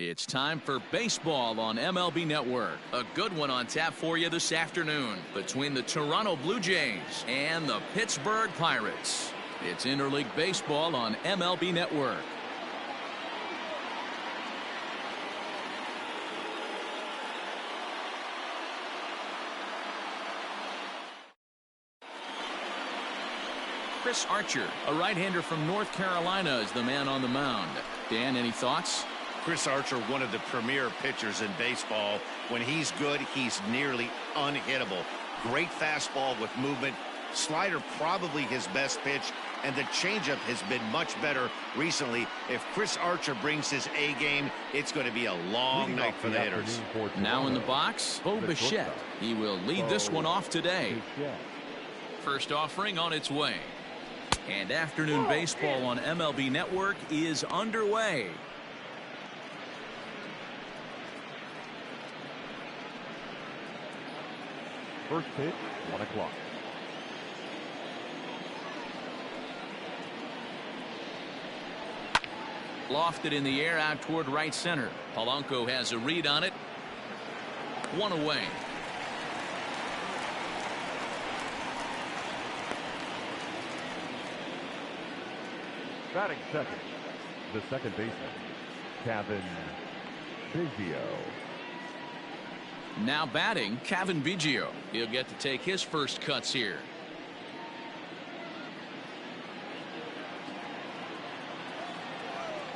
It's time for baseball on MLB Network. A good one on tap for you this afternoon between the Toronto Blue Jays and the Pittsburgh Pirates. It's interleague baseball on MLB Network. Chris Archer, a right-hander from North Carolina, is the man on the mound. Dan, any thoughts? Chris Archer, one of the premier pitchers in baseball. When he's good, he's nearly unhittable. Great fastball with movement. Slider probably his best pitch, and the changeup has been much better recently. If Chris Archer brings his A game, it's going to be a long night for the hitters. Now in the box, Bo Bichette. He will lead this one off today. First offering on its way. And afternoon baseball on MLB Network is underway. First pitch, 1 o'clock. Lofted in the air out toward right center. Polanco has a read on it. One away. Batting second, the second baseman, Cavan Biggio. Now batting, Cavan Biggio. He'll get to take his first cuts here.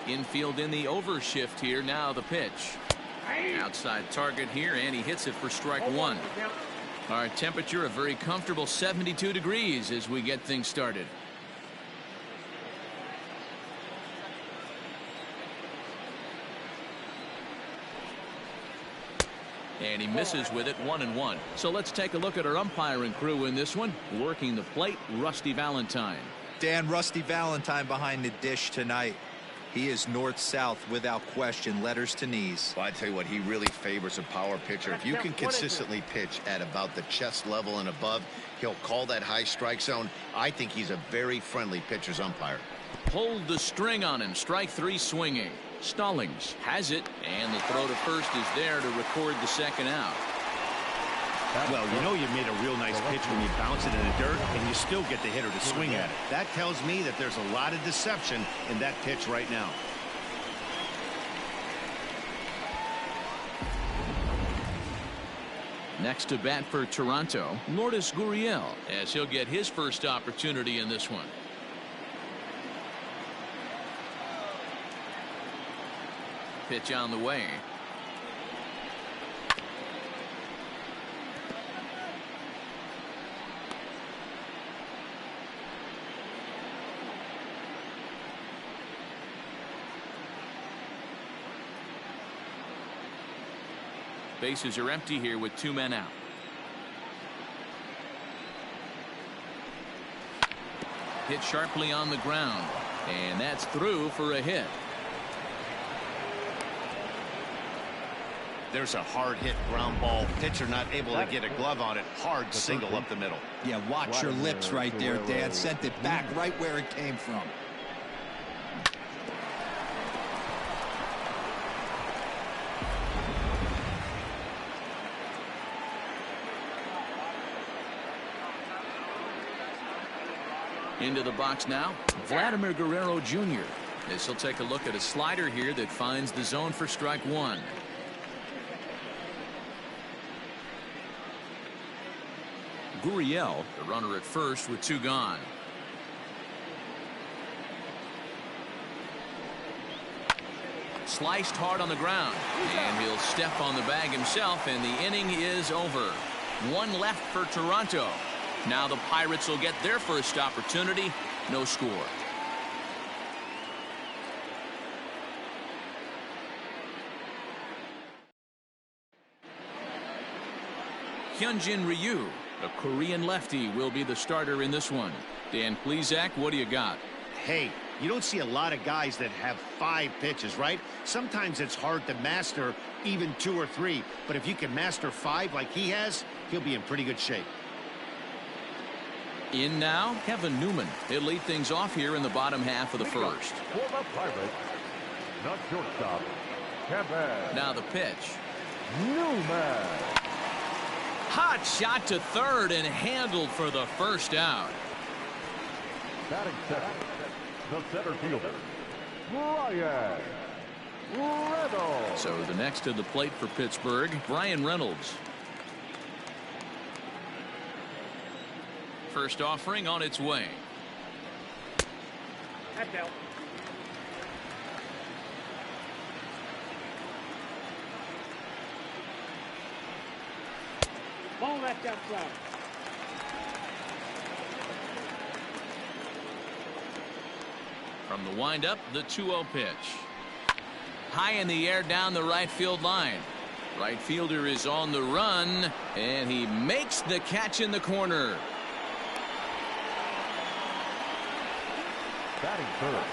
Infield in the overshift here. Now the pitch. Outside target here, and he hits it for strike one. Our temperature a very comfortable 72 degrees as we get things started. And he misses with it, 1-1. So let's take a look at our umpiring crew in this one. Working the plate, Rusty Valentine. Dan, Rusty Valentine behind the dish tonight. He is north-south without question, letters to knees. Well, I tell you what, he really favors a power pitcher. If you can consistently pitch at about the chest level and above, he'll call that high strike zone. I think he's a very friendly pitcher's umpire. Pulled the string on him, strike three swinging. Stallings has it, and the throw to first is there to record the second out. Well, you know you made a real nice pitch when you bounce it in the dirt and you still get the hitter to swing at it. That tells me that there's a lot of deception in that pitch right now. Next to bat for Toronto, Lourdes Gurriel, as he'll get his first opportunity in this one. Pitch on the way. Bases are empty here with 2 men out. Hit sharply on the ground, and that's through for a hit. There's a hard hit ground ball. Pitcher not able to get a glove on it. Hard single up the middle. Yeah, watch your lips right there, Dan. Sent it back right where it came from. Into the box now, Vladimir Guerrero Jr. As he'll take a look at a slider here that finds the zone for strike one. Gurriel, the runner at first with 2 gone. Sliced hard on the ground, and he'll step on the bag himself, and the inning is over. 1 left for Toronto. Now the Pirates will get their first opportunity. No score. Hyunjin Ryu, a Korean lefty, will be the starter in this one. Dan Plesac, what do you got? Hey, you don't see a lot of guys that have 5 pitches, right? Sometimes it's hard to master even 2 or 3. But if you can master 5 like he has, he'll be in pretty good shape. In now, Kevin Newman. He'll lead things off here in the bottom half of the first. For the Pirates, the shortstop, Kevin Now the pitch. Newman. Hot shot to third and handled for the first out. Batting second, the center fielder, Bryan Reynolds. So the next to the plate for Pittsburgh, Bryan Reynolds. First offering on its way. That's out. Ball left outside. From the windup, the 2-0 pitch. High in the air down the right field line. Right fielder is on the run, and he makes the catch in the corner. Batting third,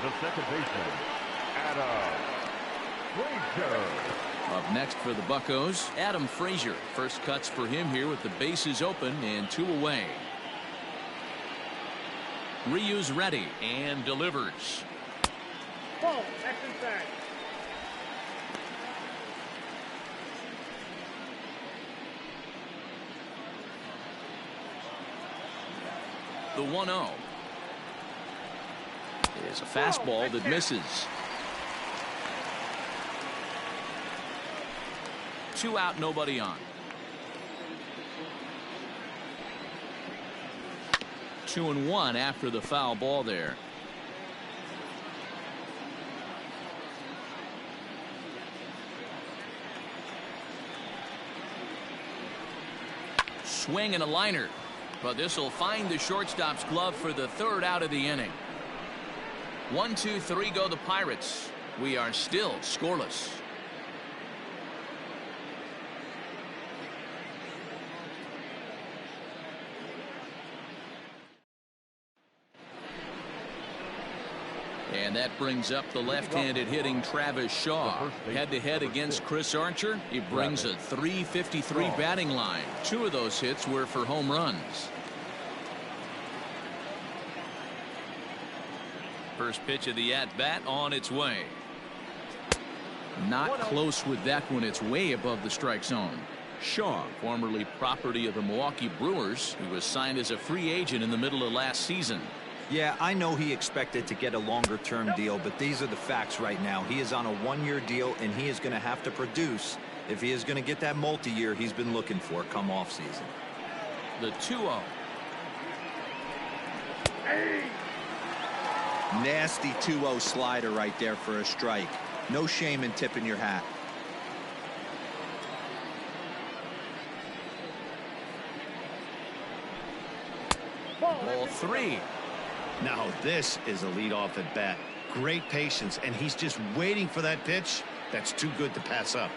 the second baseman, Adam Frazier. Up next for the Buccos, Adam Frazier. First cuts for him here with the bases open and 2 away. Ryu's ready and delivers. Ball, that's inside. The 1-0 is a fastball that misses. 2 out, nobody on. 2-1 after the foul ball there. Swing and a liner, but this will find the shortstop's glove for the third out of the inning. 1, 2, 3 go the Pirates. We are still scoreless. And that brings up the left-handed hitting Travis Shaw. Head-to-head against Chris Archer, he brings a .353 batting line. 2 of those hits were for home runs. First pitch of the at-bat on its way. Not close with that one. It's way above the strike zone. Shaw, formerly property of the Milwaukee Brewers, who was signed as a free agent in the middle of last season. Yeah, I know he expected to get a longer-term deal, but these are the facts right now. He is on a 1-year deal, and he is going to have to produce if he is going to get that multi-year he's been looking for come off-season. The 2-0. Nasty 2-0 slider right there for a strike. No shame in tipping your hat. Ball 3. Now this is a leadoff at bat. Great patience, and he's just waiting for that pitch. That's too good to pass up.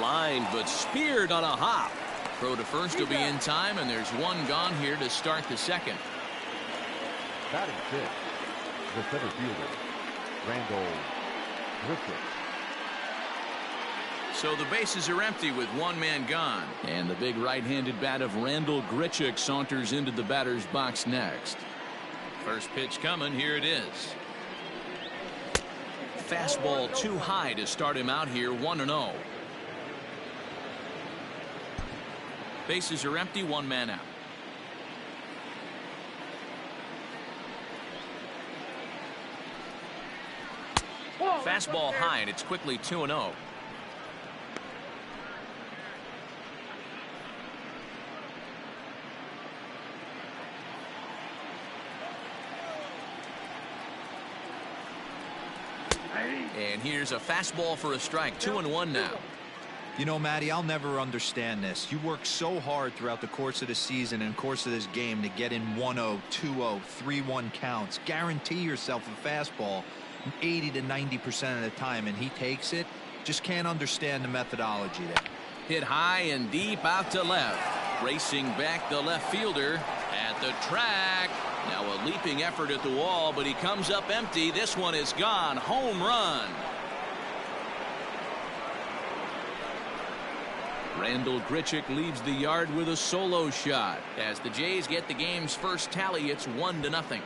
Line, but speared on a hop. Throw to first will be in time, and there's 1 gone here to start the second. Batting fifth, the center fielder, Randall Grichuk. So the bases are empty with 1 man gone. And the big right-handed bat of Randall Grichuk saunters into the batter's box next. First pitch coming. Here it is. Fastball too high to start him out here. 1-0. Bases are empty. 1 man out. Fastball high, and it's quickly 2-0. And here's a fastball for a strike. 2-1 now. You know, Matty, I'll never understand this. You work so hard throughout the course of the season and course of this game to get in 1-0, 2-0, 3-1 counts. Guarantee yourself a fastball 80 to 90% of the time, and he takes it. Just can't understand the methodology there. Hit high and deep out to left. Racing back the left fielder at the track. Now a leaping effort at the wall, but he comes up empty. This one is gone. Home run. Randall Grichuk leaves the yard with a solo shot. As the Jays get the game's first tally, it's 1-0.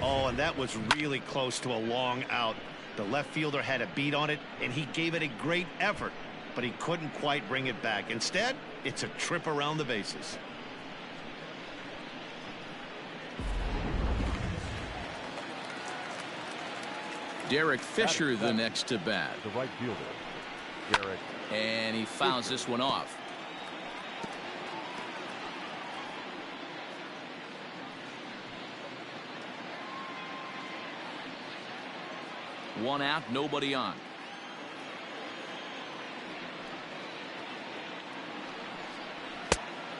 Oh, and that was really close to a long out. The left fielder had a beat on it, and he gave it a great effort, but he couldn't quite bring it back. Instead, it's a trip around the bases. Derek Fisher the next to bat. The right fielder, Derek. And he fouls this one off. One out, nobody on.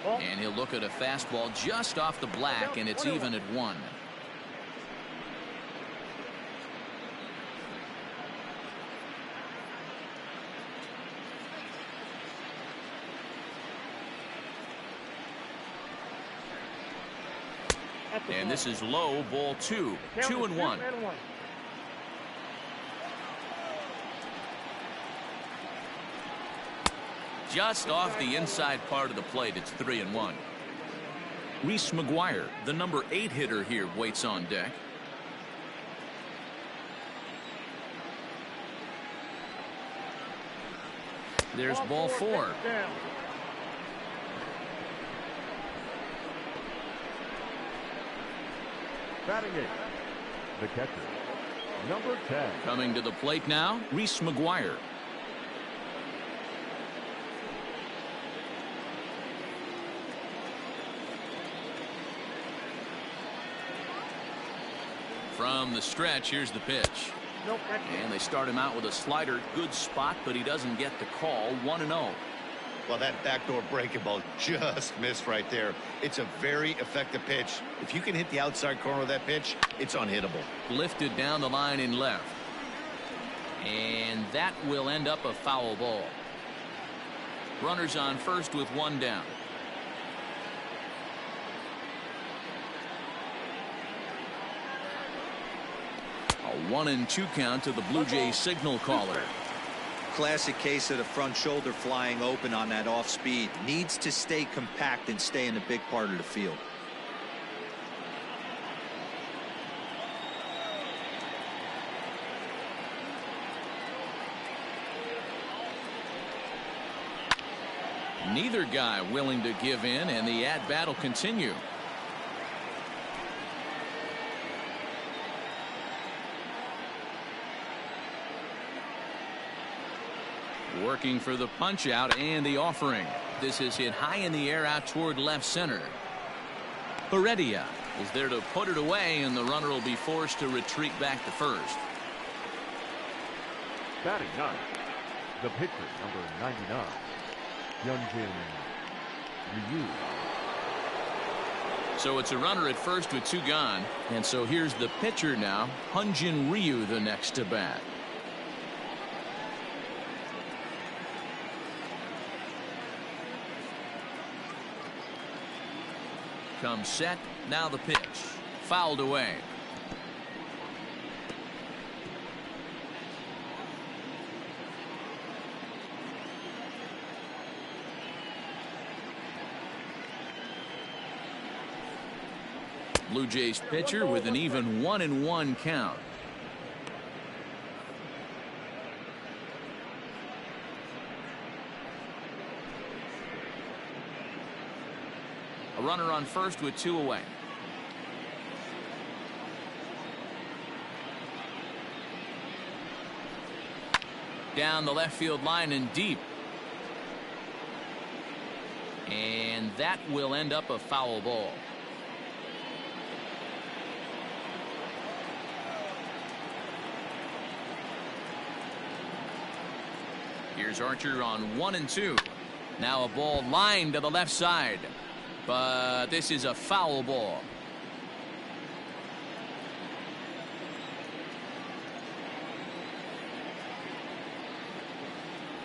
And he'll look at a fastball just off the black, and it's even at 1. And this is low, ball 2. 2-1. Just off the inside part of the plate, it's 3-1. Reese McGuire, the number 8 hitter here, waits on deck. There's ball 4. Batting it, the catcher, number 10. Coming to the plate now, Reese McGuire. From the stretch, here's the pitch. And they start him out with a slider. Good spot, but he doesn't get the call. 1-0. Well, that backdoor breaking ball just missed right there. It's a very effective pitch. If you can hit the outside corner of that pitch, it's unhittable. Lifted down the line in left. And that will end up a foul ball. Runners on first with 1 down. A 1-2 count to the Blue Jays signal caller. Classic case of the front shoulder flying open on that off speed. Needs to stay compact and stay in the big part of the field. Neither guy willing to give in, and the at-bat will continue. Working for the punch out and the offering. This is hit high in the air out toward left center. Heredia is there to put it away, and the runner will be forced to retreat back to first. Batting 9, the pitcher, number 99, Hyunjin Ryu. So it's a runner at first with 2 gone, and so here's the pitcher now, Hyunjin Ryu, the next to bat. Comes set, now the pitch. Fouled away. Blue Jays pitcher with an even 1-1 count. A runner on first with 2 away. Down the left field line and deep. And that will end up a foul ball. Here's Archer on 1-2. Now a ball lined to the left side. But this is a foul ball.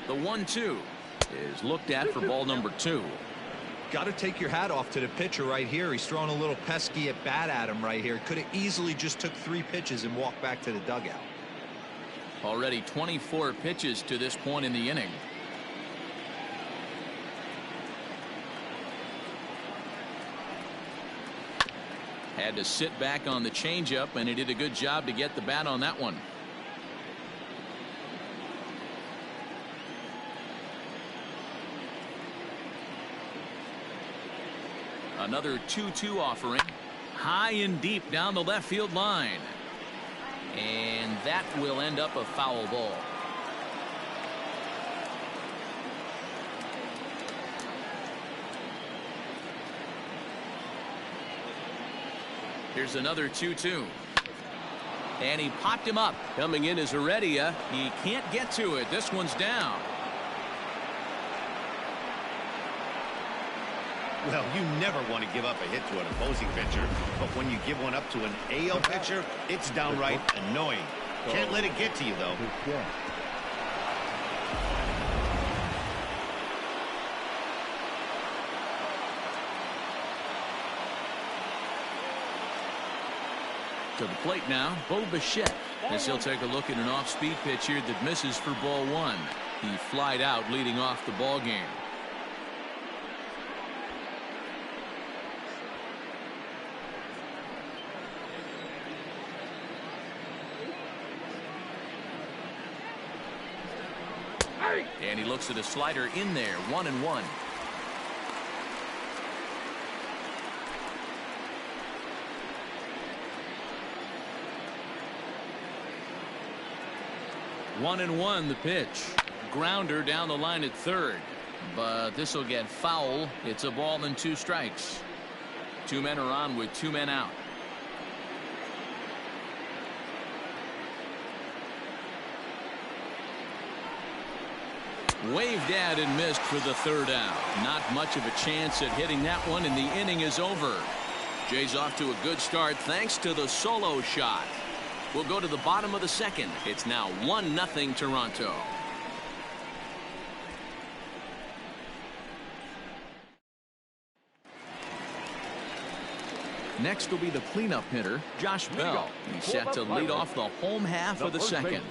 The 1-2 is looked at for ball number 2. Got to take your hat off to the pitcher right here. He's throwing a little pesky at bat at him right here. Could have easily just took 3 pitches and walked back to the dugout. Already 24 pitches to this point in the inning. Had to sit back on the changeup, and he did a good job to get the bat on that one. Another 2-2 offering. High and deep down the left field line. And that will end up a foul ball. Here's another 2-2. And he popped him up. Coming in is Heredia. He can't get to it. This one's down. Well, you never want to give up a hit to an opposing pitcher, but when you give one up to an AL pitcher, it's downright annoying. Can't let it get to you, though. To the plate now, Bo Bichette. As he'll take a look at an off-speed pitch here that misses for ball one. He flied out leading off the ball game. And he looks at a slider in there, 1-1. One and one, the pitch. Grounder down the line at third. But this will get foul. It's a ball and 2 strikes. 2 men are on with 2 men out. Waved at and missed for the 3rd out. Not much of a chance at hitting that one, and the inning is over. Jay's off to a good start thanks to the solo shot. We'll go to the bottom of the 2nd. It's now 1-0 Toronto. Next will be the cleanup hitter, Josh Bell. He's set to lead off the home half of the 2nd.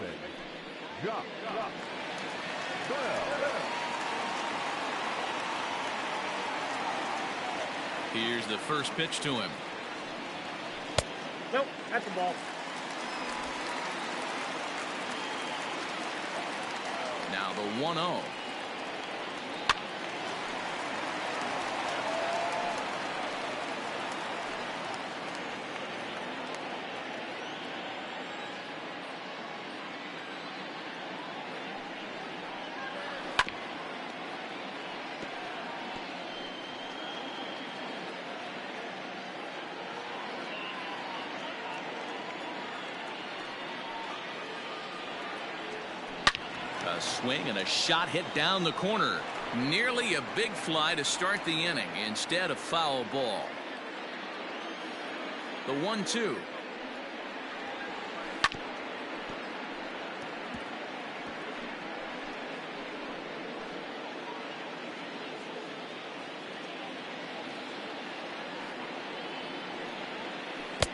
Here's the first pitch to him. Nope, that's a ball. Now the 1-0. A swing and a shot hit down the corner. Nearly a big fly to start the inning. Instead, a foul ball. The 1-2.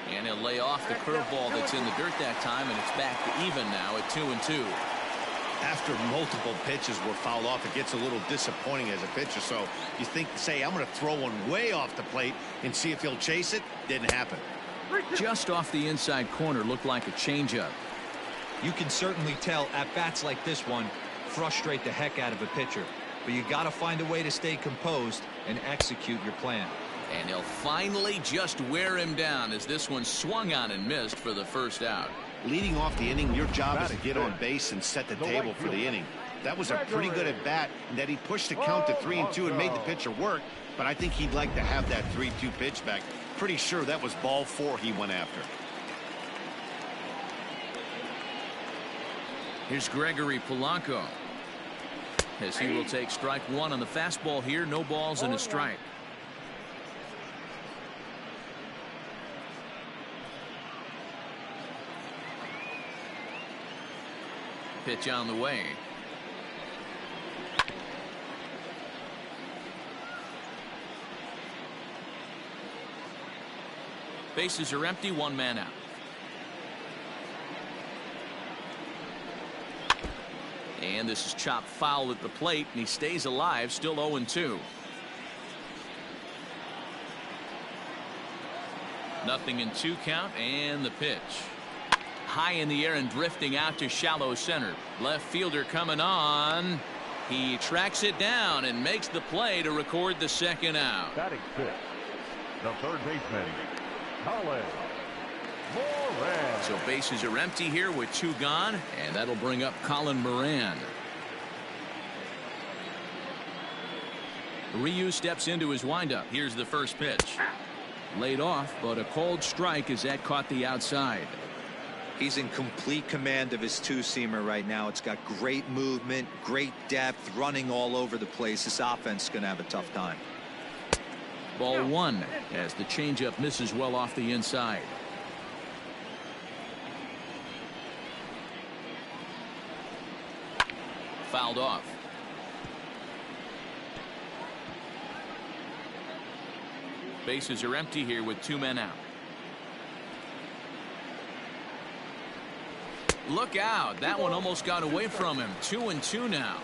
And he'll lay off the curveball that's in the dirt that time, and it's back to even now at 2-2. After multiple pitches were fouled off, it gets a little disappointing as a pitcher. So you think, say, I'm going to throw one way off the plate and see if he'll chase it. Didn't happen. Just off the inside corner, looked like a changeup. You can certainly tell at bats like this one frustrate the heck out of a pitcher. But you got to find a way to stay composed and execute your plan. And he'll finally just wear him down as this one swung on and missed for the 1st out. Leading off the inning, your job is to get on base and set the table for the inning. That was a pretty good at bat, and that he pushed the count to 3-2 and made the pitcher work. But I think he'd like to have that 3-2 pitch back. Pretty sure that was ball 4 he went after. Here's Gregory Polanco. As he will take strike 1 on the fastball here. No balls and a strike. Pitch on the way. Bases are empty, 1 man out. And this is chopped foul at the plate, and he stays alive, still 0-2. 0-2 count, and the pitch. High in the air and drifting out to shallow center. Left fielder coming on. He tracks it down and makes the play to record the second out. Batting fifth, the third baseman, Colin Moran. So bases are empty here with 2 gone, and that'll bring up Colin Moran. Ryu steps into his windup. Here's the first pitch. Laid off, but a cold strike as that caught the outside. He's in complete command of his two-seamer right now. It's got great movement, great depth, running all over the place. This offense is going to have a tough time. Ball 1 as the changeup misses well off the inside. Fouled off. Bases are empty here with 2 men out. Look out. That one almost got away from him. 2-2 now.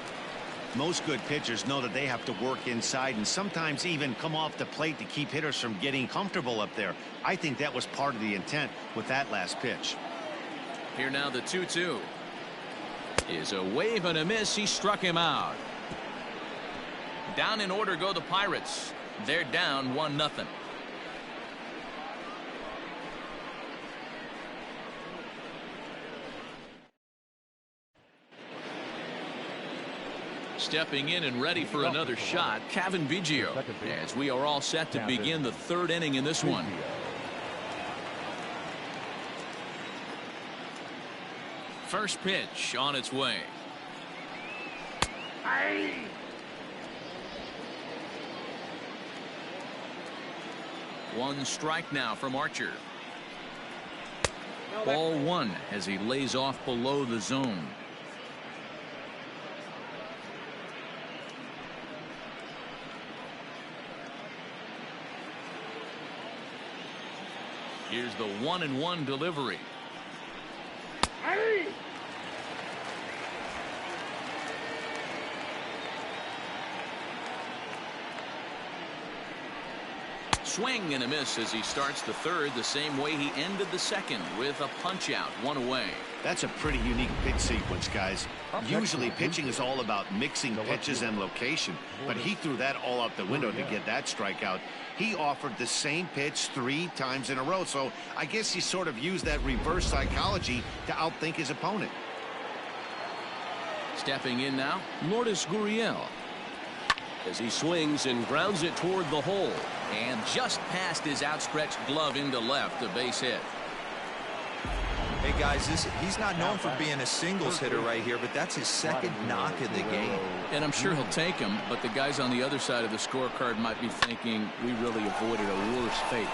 Most good pitchers know that they have to work inside and sometimes even come off the plate to keep hitters from getting comfortable up there. I think that was part of the intent with that last pitch. Here now the 2-2. Is a wave and a miss. He struck him out. Down in order go the Pirates. They're down 1-0. Stepping in and ready for another shot, Cavan Biggio, as we are all set to begin the 3rd inning in this one. First pitch on its way. One strike now from Archer. Ball 1 as he lays off below the zone. Here's the 1-1 delivery. Swing and a miss as he starts the 3rd the same way he ended the 2nd with a punch out, 1 away. That's a pretty unique pitch sequence, guys. Usually pitching is all about mixing pitches and location, but he threw that all out the window to get that strikeout. He offered the same pitch 3 times in a row, so I guess he sort of used that reverse psychology to outthink his opponent. Stepping in now, Lourdes Gurriel, as he swings and grounds it toward the hole, and just past his outstretched glove into left, a base hit. Hey guys, he's not known for being a singles hitter right here, but that's his 2nd knock of the game. And I'm sure he'll take him, but the guys on the other side of the scorecard might be thinking we really avoided a worse fate.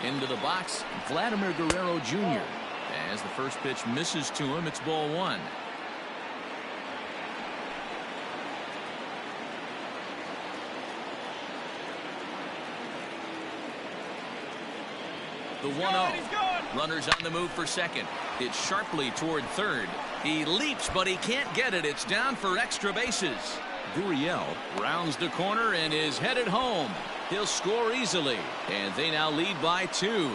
Into the box, Vladimir Guerrero Jr. As the first pitch misses to him, it's ball 1. The 1-0. Runners on the move for second. It's sharply toward third. He leaps, but he can't get it. It's down for extra bases. Gurriel rounds the corner and is headed home. He'll score easily, and they now lead by 2.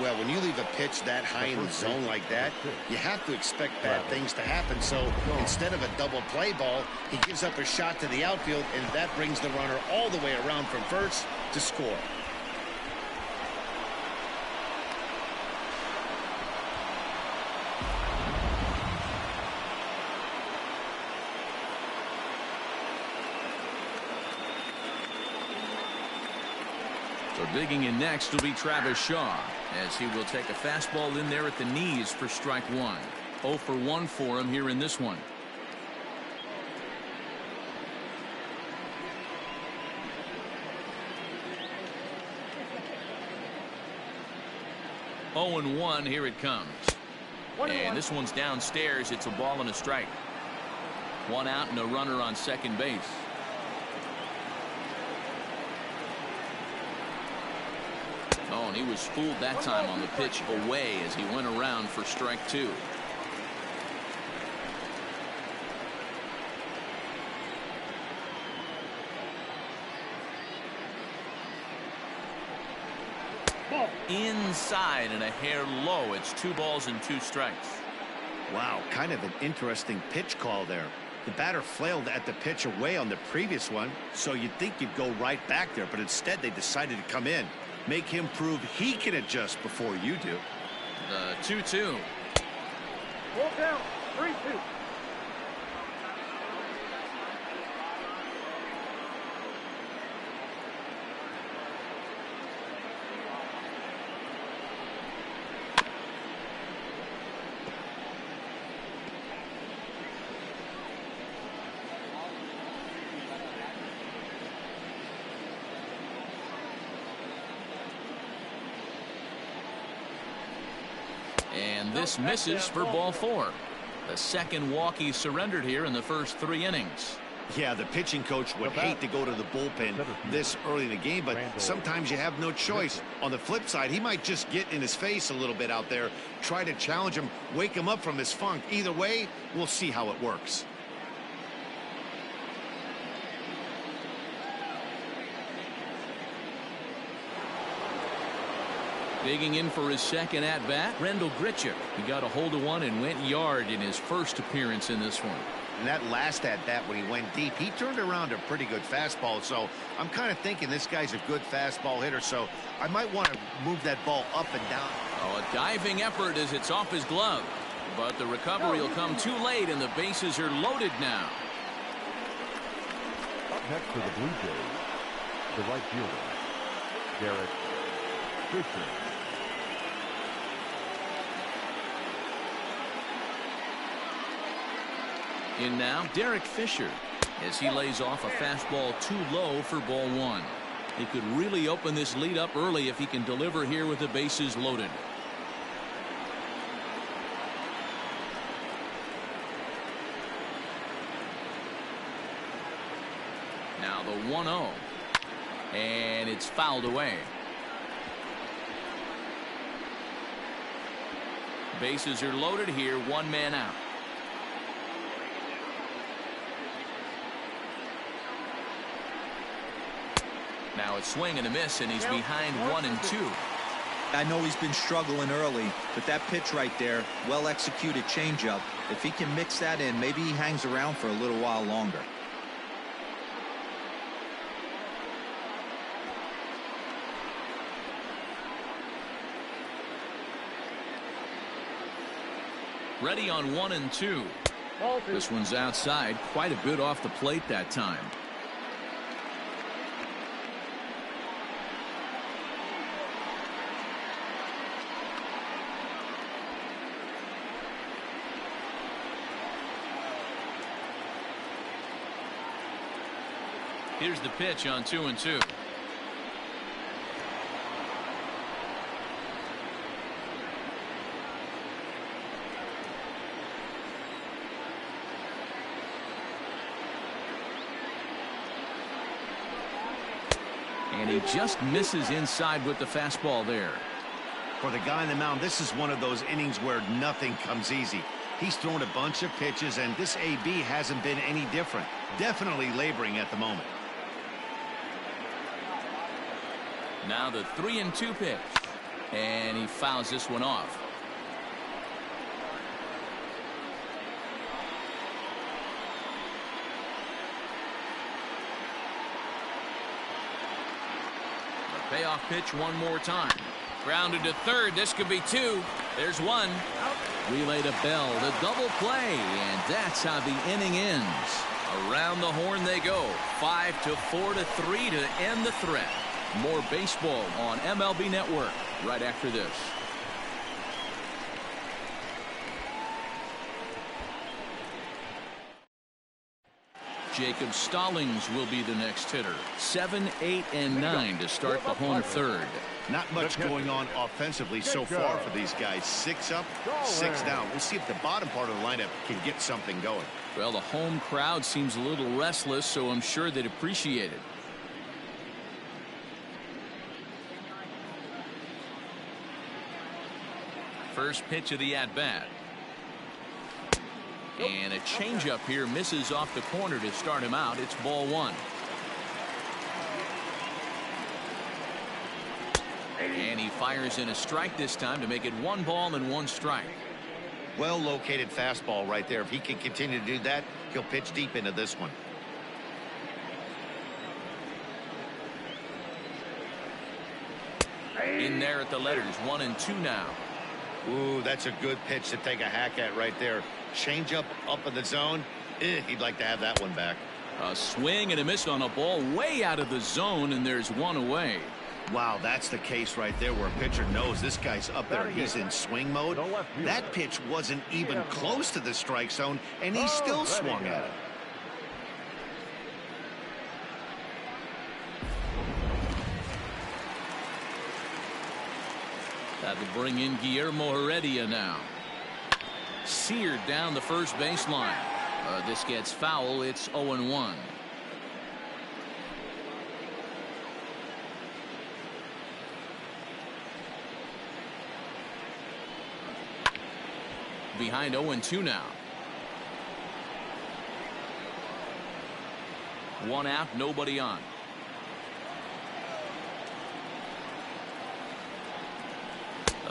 Well, when you leave a pitch that high in the zone like that, you have to expect bad things to happen. So instead of a double play ball, he gives up a shot to the outfield, and that brings the runner all the way around from first to score. So digging in next will be Travis Shaw, as he will take a fastball in there at the knees for strike 1. 0 for 1 for him here in this one. Oh and 1, here it comes. And this one's downstairs. It's a ball and a strike. 1 out and a runner on second base. Oh, and he was fooled that time on the pitch away as he went around for strike 2. inside and a hair low. It's 2 balls and 2 strikes. Wow, kind of an interesting pitch call there. The batter flailed at the pitch away on the previous one, so you'd think you'd go right back there, but instead they decided to come in. Make him prove he can adjust before you do. The 2-2. Ball down. 3-2. And this misses for ball 4. The second walk he surrendered here in the first 3 innings. Yeah, the pitching coach would hate to go to the bullpen this early in the game, but sometimes you have no choice. On the flip side, he might just get in his face a little bit out there, try to challenge him, wake him up from his funk. Either way, we'll see how it works. Digging in for his second at-bat, Randal Grichuk. He got a hold of one and went yard in his first appearance in this one. And that last at-bat when he went deep, he turned around a pretty good fastball. So I'm kind of thinking this guy's a good fastball hitter. So I might want to move that ball up and down. Oh, a diving effort as it's off his glove. But the recovery will come too late, and the bases are loaded now. Up next for the Blue Jays, the right fielder, Derek Fisher. In now, Derek Fisher, as he lays off a fastball too low for ball 1. He could really open this lead up early if he can deliver here with the bases loaded. Now the 1-0. And it's fouled away. Bases are loaded here, 1 man out. Now it's swing and a miss, and he's behind 1-2. I know he's been struggling early, but that pitch right there, well executed changeup. If he can mix that in, maybe he hangs around for a little while longer. Ready on 1-2. This one's outside, quite a bit off the plate that time. Here's the pitch on 2-2. And he just misses inside with the fastball there. For the guy on the mound, this is one of those innings where nothing comes easy. He's thrown a bunch of pitches, and this AB hasn't been any different. Definitely laboring at the moment. Now the 3-2 pitch. And he fouls this one off. The payoff pitch one more time. Grounded to third. This could be 2. There's 1. Relay to Bell. The double play. And that's how the inning ends. Around the horn they go. 5-4-3 to end the threat. More baseball on MLB Network right after this. Jacob Stallings will be the next hitter. 7, 8, and 9 to start the home third. Not much going on offensively so far for these guys. 6 up, 6 down. We'll see if the bottom part of the lineup can get something going. Well, the home crowd seems a little restless, so I'm sure they'd appreciate it. First pitch of the at-bat. And a changeup here misses off the corner to start him out. It's ball 1. And he fires in a strike this time to make it 1 ball and 1 strike. Well located fastball right there. If he can continue to do that, he'll pitch deep into this one. In there at the letters, 1 and 2 now. Ooh, that's a good pitch to take a hack at right there. Change up in the zone. He'd like to have that one back. A swing and a miss on a ball way out of the zone, and there's 1 away. Wow, that's the case right there where a pitcher knows this guy's up there. He's in swing mode. That pitch wasn't even close to the strike zone, and he still swung at it. That will bring in Guillermo Heredia now. Seared down the first baseline. This gets foul. It's 0-1. Behind 0-2 now. 1 out, nobody on.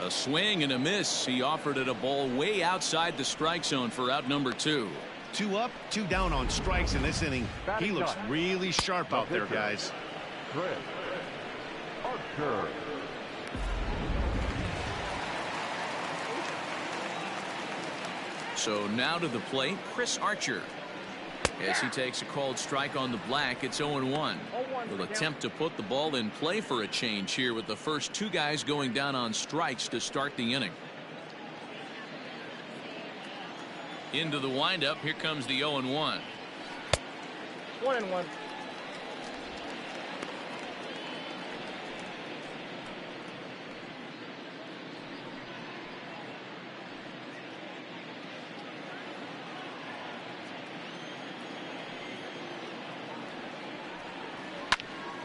A swing and a miss. He offered it a ball way outside the strike zone for out number 2. 2 up, 2 down on strikes in this inning. He looks really sharp out there, guys. Chris Archer. So now to the plate, Chris Archer. As he takes a called strike on the black, it's 0-1. Will attempt to put the ball in play for a change here with the first 2 guys going down on strikes to start the inning. Into the windup, here comes the 0-1. 1-1.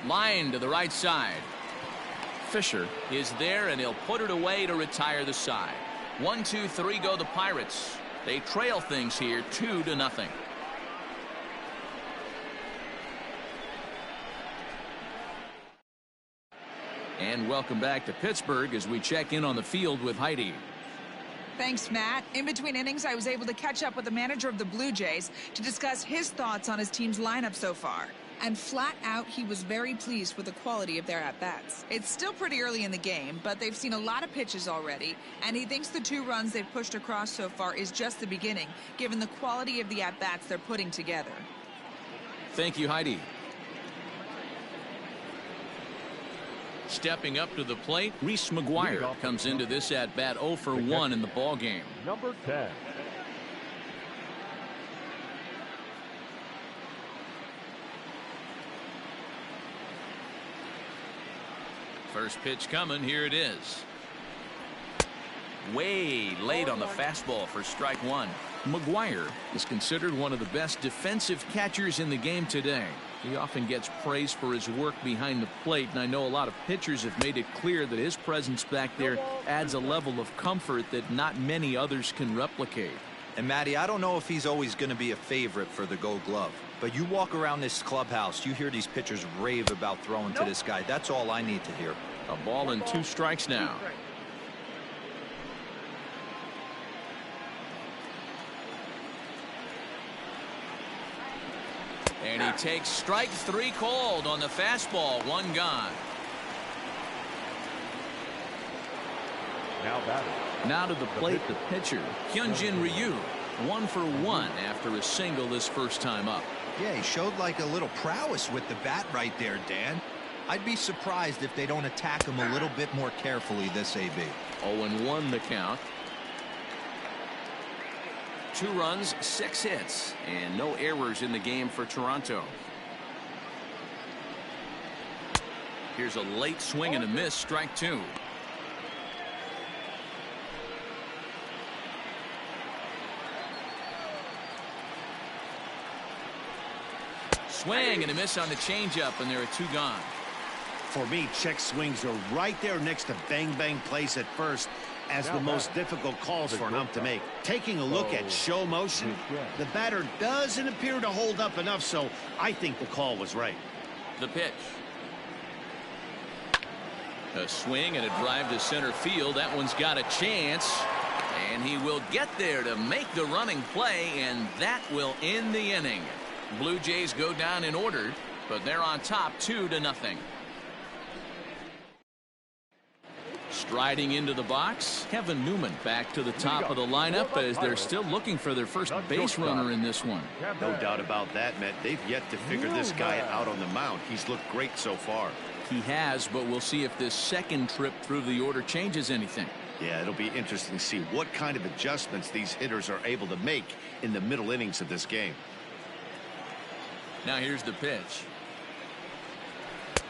Line to the right side. Fisher is there, and he'll put it away to retire the side. 1, 2, 3 go the Pirates. They trail things here 2-0. And welcome back to Pittsburgh as we check in on the field with Heidi. Thanks, Matt. In between innings, I was able to catch up with the manager of the Blue Jays to discuss his thoughts on his team's lineup so far. And flat out, he was very pleased with the quality of their at-bats. It's still pretty early in the game, but they've seen a lot of pitches already, and he thinks the 2 runs they've pushed across so far is just the beginning, given the quality of the at-bats they're putting together. Thank you, Heidi. Stepping up to the plate, Reese McGuire comes into this at-bat 0 for 1 in the ballgame. Number 10. First pitch coming. Here it is. Way late on the fastball for strike 1. McGuire is considered one of the best defensive catchers in the game today. He often gets praise for his work behind the plate, and I know a lot of pitchers have made it clear that his presence back there adds a level of comfort that not many others can replicate. And Matty, I don't know if he's always going to be a favorite for the Gold Glove, but you walk around this clubhouse, you hear these pitchers rave about throwing to this guy. That's all I need to hear. A ball and 2 strikes now. And he takes strike 3 called on the fastball. 1 gone. Now batting. Now to the plate, the pitcher, Hyunjin Ryu. 1 for 1 after a single this first time up. Yeah, he showed like a little prowess with the bat right there, Dan. I'd be surprised if they don't attack him a little bit more carefully this AB. 0-1 the count. 2 runs, 6 hits, and no errors in the game for Toronto. Here's a late swing and a miss, strike 2. Swing and a miss on the changeup, and there are 2 gone. For me, check swings are right there next to bang plays at first as the most difficult calls for an ump to make. Taking a look at show motion, the batter doesn't appear to hold up enough, so I think the call was right. The pitch. A swing and a drive to center field. That one's got a chance. And he will get there to make the running play, and that will end the inning. Blue Jays go down in order, but they're on top 2-0. Striding into the box, Kevin Newman back to the top of the lineup as they're still looking for their first base runner in this one. No doubt about that, Matt. They've yet to figure this guy out on the mound. He's looked great so far. He has, but we'll see if this second trip through the order changes anything. Yeah, it'll be interesting to see what kind of adjustments these hitters are able to make in the middle innings of this game. Now here's the pitch.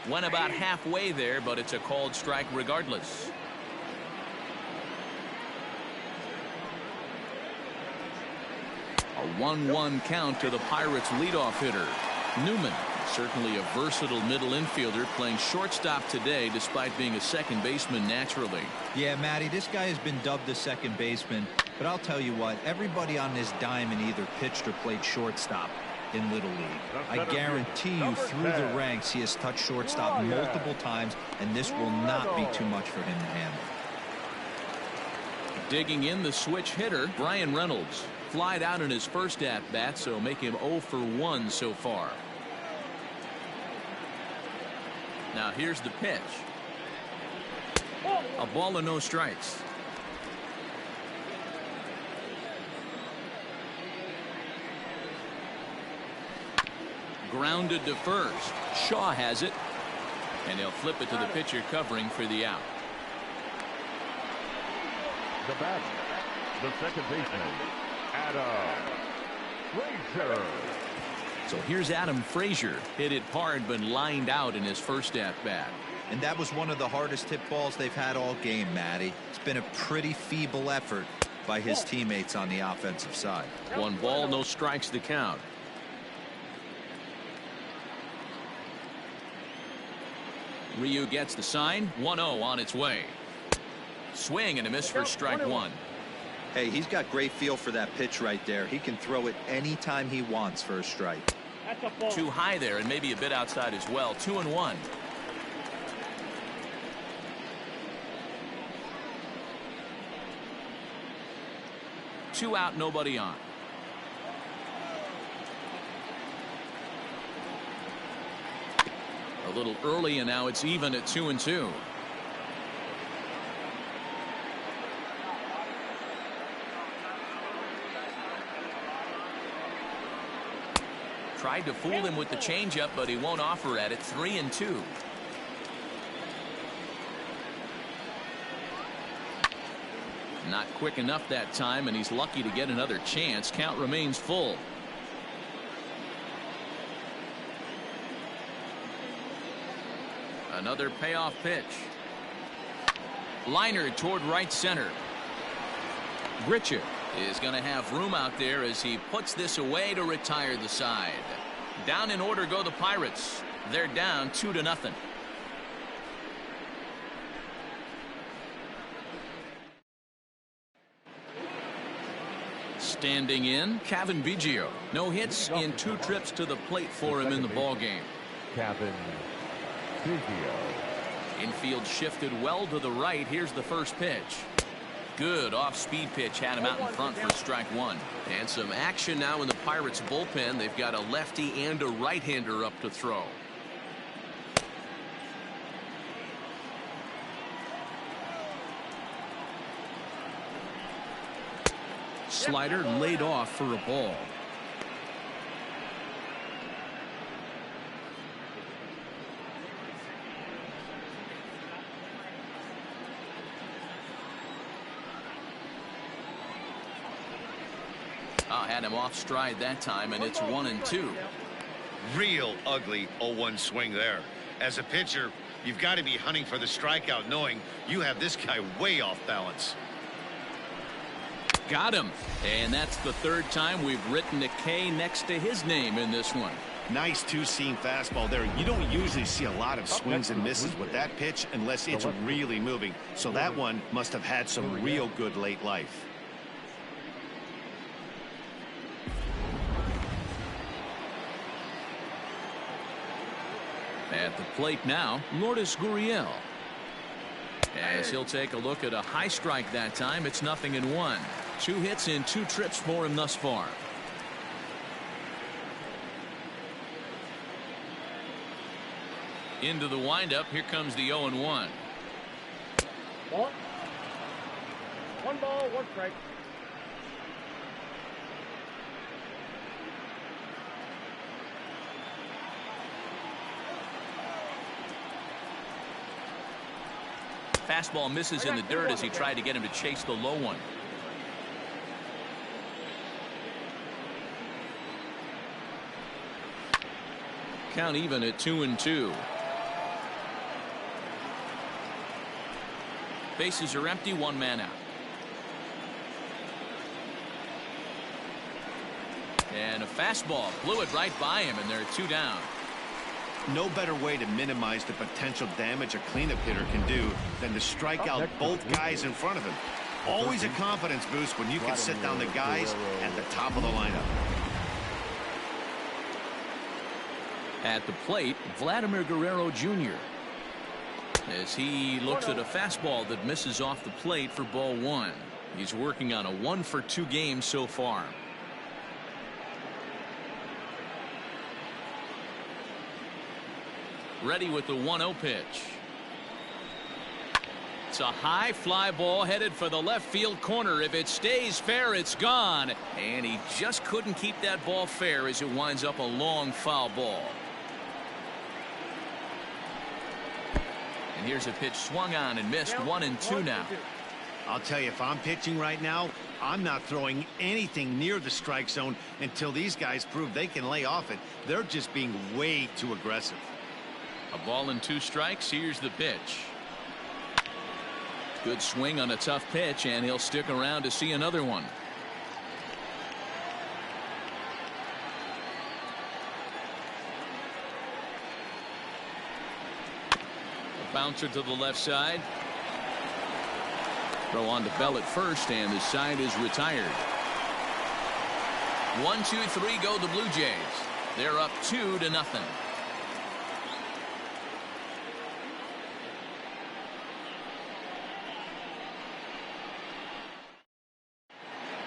Went about halfway there, but it's a called strike regardless. A 1-1 count to the Pirates leadoff hitter. Newman, certainly a versatile middle infielder, playing shortstop today despite being a second baseman naturally. Yeah, Matty, this guy has been dubbed the second baseman, but I'll tell you what, everybody on this diamond either pitched or played shortstop in Little League. I guarantee you through the ranks he has touched shortstop multiple times, and this will not be too much for him to handle. Digging in the switch hitter, Brian Reynolds. Flied out in his first at-bat, so make him 0 for 1 so far. Now here's the pitch. A ball and no strikes. Grounded to first. Shaw has it. And he'll flip it to the pitcher covering for the out. The batter, the second baseman, Adam Frazier. So here's Adam Frazier. Hit it hard but lined out in his first at-bat. And that was one of the hardest hit balls they've had all game, Matty. It's been a pretty feeble effort by his teammates on the offensive side. 1 ball, no strikes to count. Ryu gets the sign. 1-0 on its way. Swing and a miss for strike 1. Hey, he's got great feel for that pitch right there. He can throw it anytime he wants for a strike. Too high there and maybe a bit outside as well. 2-1. Two out, nobody on. A little early, and now it's even at 2-2. Tried to fool him with the changeup, but he won't offer at it. 3-2. Not quick enough that time, and he's lucky to get another chance. Count remains full. Another payoff pitch. Liner toward right center. Grichuk is going to have room out there as he puts this away to retire the side. Down in order go the Pirates. They're down 2-0. Standing in, Cavan Biggio. No hits in 2 trips to the plate for him in the ballgame. Cavan Biggio. Infield shifted well to the right. Here's the first pitch. Good off-speed pitch had him out in front for strike 1. And some action now in the Pirates bullpen. They've got a lefty and a right-hander up to throw. Slider laid off for a ball. Had him off stride that time, and it's 1-2. Real ugly 0-1 swing there. As a pitcher, you've got to be hunting for the strikeout, knowing you have this guy way off balance. Got him. And that's the 3rd time we've written a K next to his name in this one. Nice 2-seam fastball there. You don't usually see a lot of swings and misses with that pitch unless it's really moving. So that one must have had some real good late life. At the plate now, Lourdes Gurriel. As he'll take a look at a high strike that time. It's 0-1. 2 hits in 2 trips for him thus far. Into the windup. Here comes the 0-1. 1 ball, 1 strike. Fastball misses in the dirt as he tried to get him to chase the low one. Count even at 2-2. Bases are empty, 1 man out. And a fastball blew it right by him, and there are 2 down. No better way to minimize the potential damage a cleanup hitter can do than to strike out both guys in front of him. Always a confidence boost when you can sit down the guys at the top of the lineup. At the plate, Vladimir Guerrero Jr. as he looks at a fastball that misses off the plate for ball 1. He's working on a 1-for-2 game so far. Ready with the 1-0 pitch. It's a high fly ball headed for the left field corner. If it stays fair, it's gone. And he just couldn't keep that ball fair as it winds up a long foul ball. And here's a pitch swung on and missed. 1-2 now. I'll tell you, if I'm pitching right now, I'm not throwing anything near the strike zone until these guys prove they can lay off it. They're just being way too aggressive. A ball and 2 strikes. Here's the pitch. Good swing on a tough pitch, and he'll stick around to see another one. A bouncer to the left side. Throw on to Bell at first, and the side is retired. 1-2-3 go the Blue Jays. They're up 2-0.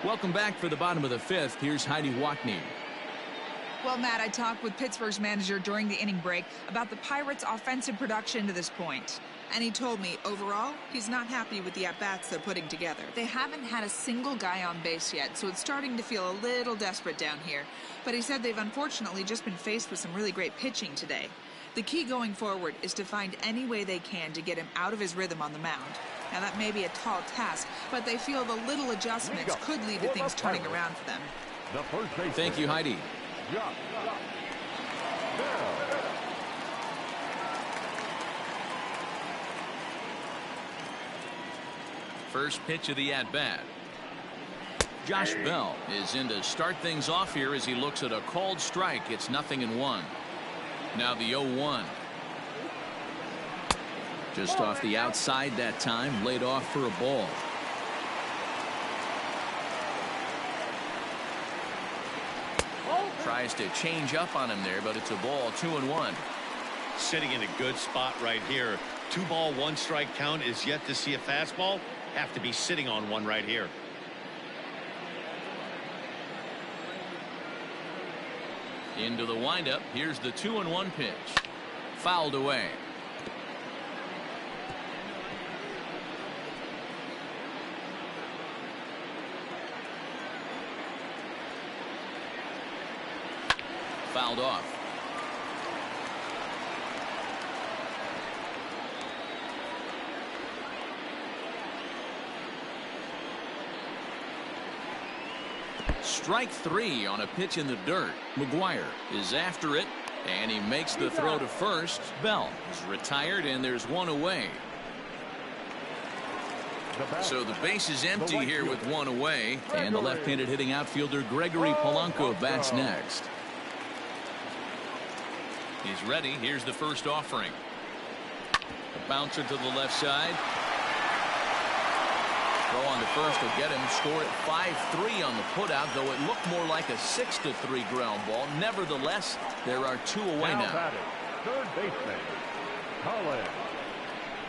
Welcome back for the bottom of the 5th. Here's Heidi Watney. Well, Matt, I talked with Pittsburgh's manager during the inning break about the Pirates' offensive production to this point. And he told me, overall, he's not happy with the at-bats they're putting together. They haven't had a single guy on base yet, so it's starting to feel a little desperate down here. But he said they've unfortunately just been faced with some really great pitching today. The key going forward is to find any way they can to get him out of his rhythm on the mound. Now, that may be a tall task, but they feel the little adjustments could lead to things turning around for them. Thank you, Heidi. First pitch of the at-bat. Josh Bell is in to start things off here as he looks at a called strike. It's 0-1. Now the 0-1. Just off the outside that time, laid off for a ball. Tries to change up on him there, but it's a ball. 2-1. Sitting in a good spot right here. 2 ball, 1 strike count is yet to see a fastball. Have to be sitting on one right here. Into the windup. Here's the 2-1 pitch. Fouled away. Fouled off. Strike 3 on a pitch in the dirt. McGuire is after it, and he makes the throw to first. Bell is retired, and there's 1 away. So the base is empty here with 1 away, and the left-handed hitting outfielder Gregory Polanco bats next. He's ready. Here's the first offering. A bouncer to the left side. Throw on to first will get him. Score at 5-3 on the putout, though it looked more like a 6-3 ground ball. Nevertheless, there are 2 away now. Third baseman, Colin.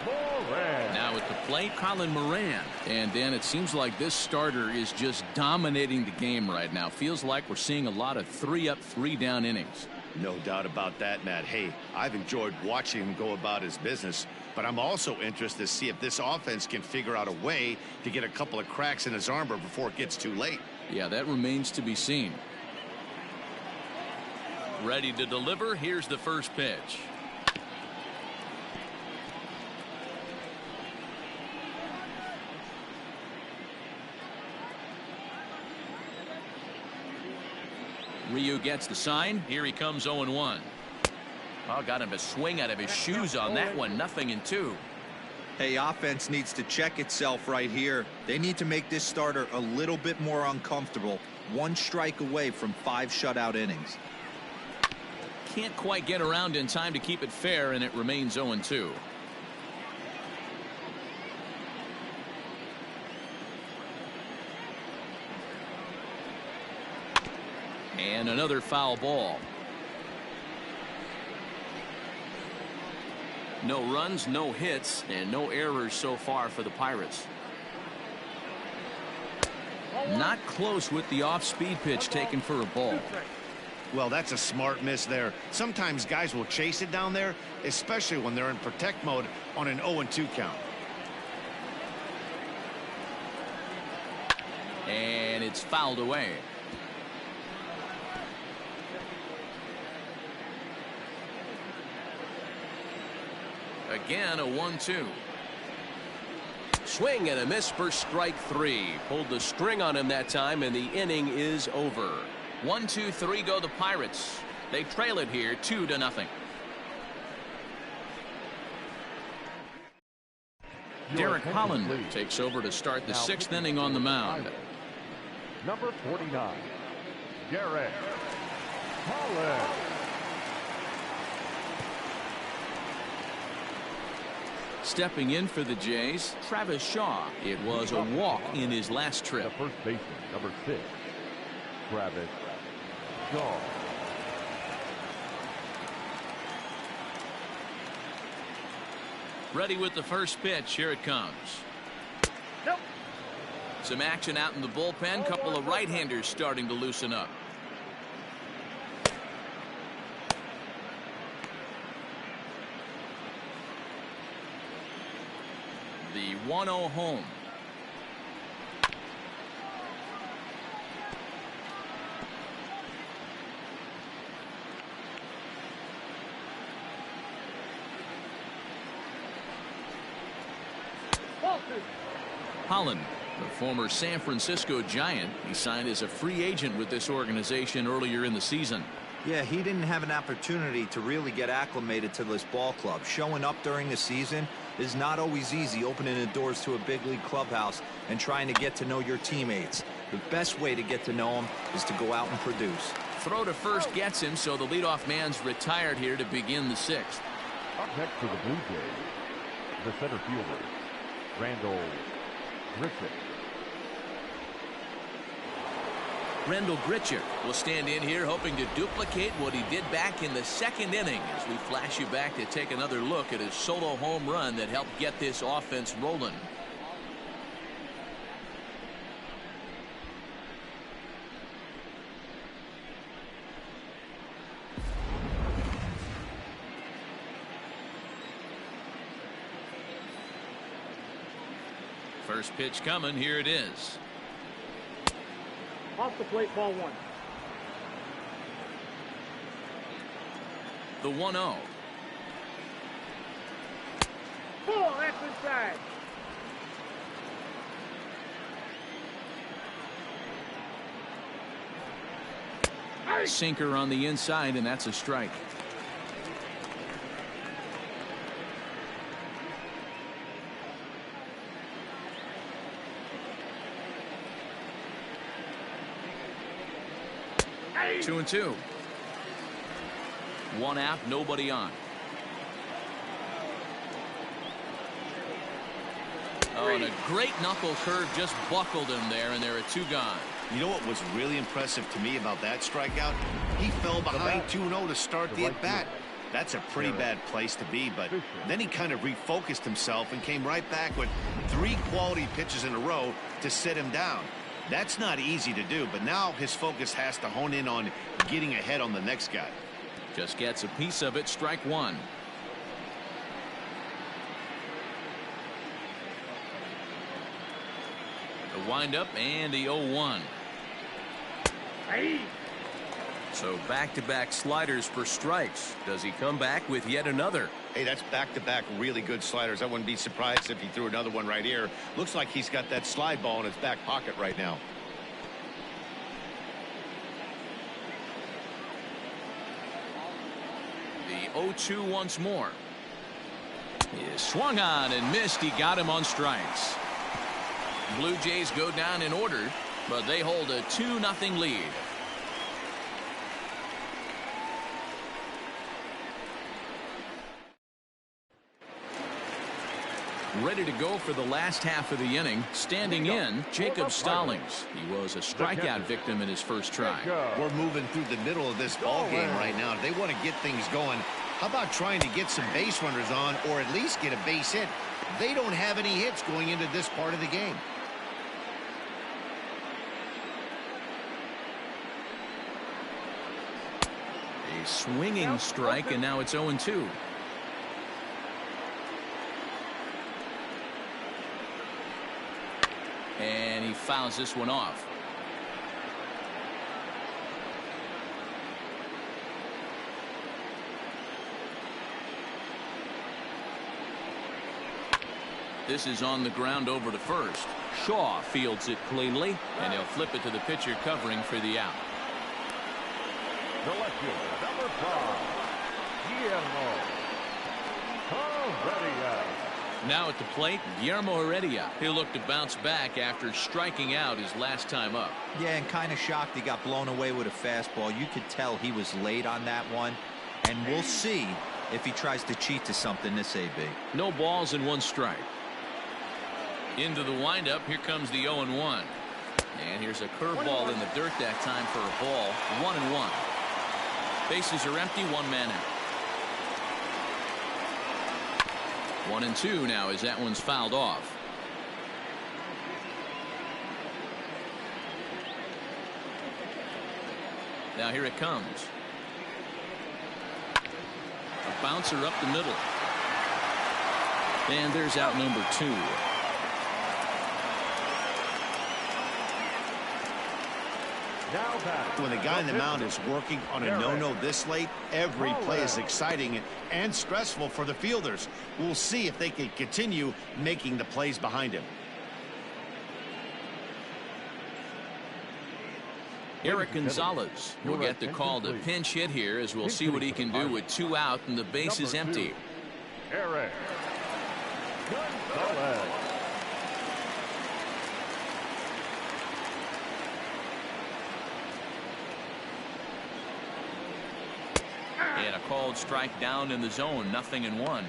Moran. Now at the plate, Colin Moran. And Dan, it seems like this starter is just dominating the game right now. Feels like we're seeing a lot of 3-up, 3-down innings. No doubt about that, Matt. Hey, I've enjoyed watching him go about his business, but I'm also interested to see if this offense can figure out a way to get a couple of cracks in his armor before it gets too late. Yeah, that remains to be seen. Ready to deliver. Here's the first pitch. Ryu gets the sign. Here he comes 0-1. Oh, got him a swing out of his shoes on that one. 0-2. Hey, offense needs to check itself right here. They need to make this starter a little bit more uncomfortable. 1 strike away from 5 shutout innings. Can't quite get around in time to keep it fair, and it remains 0-2. And another foul ball. No runs, no hits, and no errors so far for the Pirates. Not close with the off-speed pitch taken for a ball. Well, that's a smart miss there. Sometimes guys will chase it down there, especially when they're in protect mode on an 0-2 count. And it's fouled away. Again, a 1-2. Swing and a miss for strike 3. Pulled the string on him that time, and the inning is over. 1-2-3 go the Pirates. They trail it here 2-0. Derek Holland takes over to start the 6th inning on the mound. Number 49, Derek Holland. Stepping in for the Jays, Travis Shaw. It was a walk in his last The trip. first baseman, number 6, Travis Shaw. Ready with the first pitch. Here it comes. Nope. Some action out in the bullpen. Couple of right-handers starting to loosen up. The 1-0 home. Holland, the former San Francisco Giant, he signed as a free agent with this organization earlier in the season. Yeah, he didn't have an opportunity to really get acclimated to this ball club. Showing up during the season is not always easy, opening the doors to a big league clubhouse and trying to get to know your teammates. The best way to get to know them is to go out and produce. Throw to first gets him, so the leadoff man's retired here to begin the 6th. Up next for the Blue Jays, the center fielder, Randall Grichuk. Randall Grichuk will stand in here hoping to duplicate what he did back in the 2nd inning as we flash you back to take another look at his solo home run that helped get this offense rolling. First pitch coming. Here it is. Off the plate, ball 1. The 1-0. Oh, that's inside. Sinker on the inside, and that's a strike. Hey. 2-2. 1 out, nobody on. Oh, and a great knuckle curve just buckled him there, and there are 2 gone. You know what was really impressive to me about that strikeout? He fell behind 2-0 to start the at-bat. That's a pretty bad place to be, but then he kind of refocused himself and came right back with 3 quality pitches in a row to sit him down. That's not easy to do, but now his focus has to hone in on getting ahead on the next guy. Just gets a piece of it. Strike one. The windup and the 0-1. Hey. So back-to-back sliders for strikes. Does he come back with yet another? Hey, that's back-to-back really good sliders. I wouldn't be surprised if he threw another one right here. Looks like he's got that slide ball in his back pocket right now. The 0-2 once more. He swung on and missed. He got him on strikes. Blue Jays go down in order, but they hold a 2-0 lead. Ready to go for the last half of the inning. Standing in, Jacob Stallings. He was a strikeout victim in his first try. We're moving through the middle of this ball game right now. If they want to get things going, how about trying to get some base runners on or at least get a base hit? They don't have any hits going into this part of the game. A swinging strike, and now it's 0-2. And he fouls this one off. This is on the ground over to first. Shaw fields it cleanly, and he'll flip it to the pitcher covering for the out. The left fielder, number 5, Guillermo Heredia. Now at the plate, Guillermo Heredia. He'll look to bounce back after striking out his last time up. Yeah, and kind of shocked he got blown away with a fastball. You could tell he was late on that one. And we'll see if he tries to cheat to something this AB. No balls and 1 strike. Into the windup. Here comes the 0-1. And here's a curveball in the dirt that time for a ball. 1-1. Bases are empty. 1 man out. 1-2 now as that one's fouled off. Now here it comes. A bouncer up the middle. And there's out number 2. When the guy in the mound is working on a no-no this late, every play is exciting and stressful for the fielders. We'll see if they can continue making the plays behind him. Eric Gonzalez will get the call to pinch hit here, as we'll see what he can do with 2 out and the base is empty. Eric Gonzalez. And a called strike down in the zone. 0-1.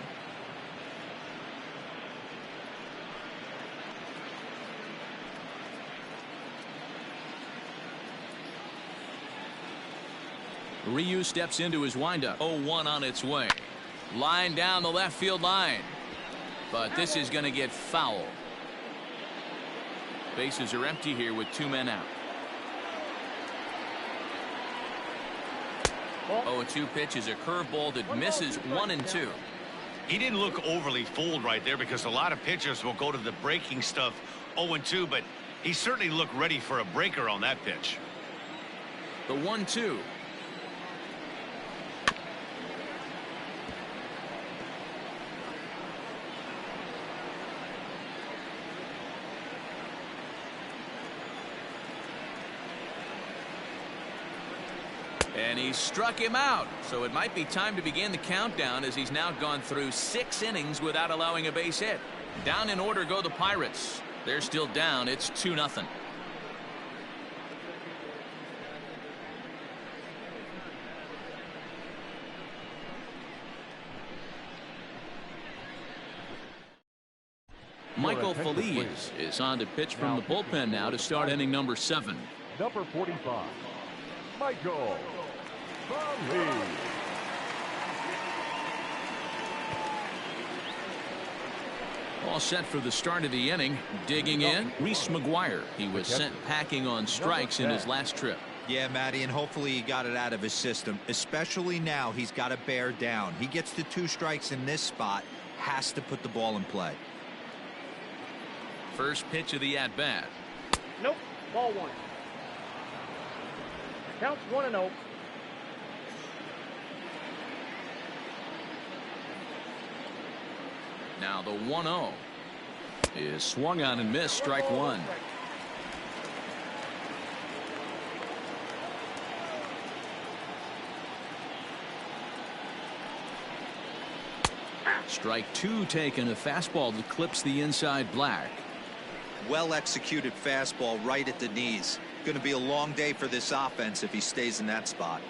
Ryu steps into his windup. 0-1 on its way. Line down the left field line. But this is going to get foul. Bases are empty here with 2 men out. 0-2 pitch is a curveball that misses. 1-2. He didn't look overly fooled right there because a lot of pitchers will go to the breaking stuff 0-2, but he certainly looked ready for a breaker on that pitch. The 1-2. And he struck him out. So it might be time to begin the countdown, as he's now gone through 6 innings without allowing a base hit. Down in order go the Pirates. They're still down. It's 2-0. Michael Feliz is on to pitch from the bullpen now to start inning number 7. Number 45, Michael Feliz. All set for the start of the inning. Digging in, Reese McGuire. He was sent packing on strikes in his last trip. Yeah, Matty, and hopefully he got it out of his system. Especially now, he's got to bear down. He gets the 2 strikes in this spot, has to put the ball in play. First pitch of the at-bat. Nope. Ball 1. Counts 1-0. Now the 1-0 is swung on and missed. Strike 1. Strike 2 taken. A fastball that clips the inside black. Well executed fastball right at the knees. Going to be a long day for this offense if he stays in that spot.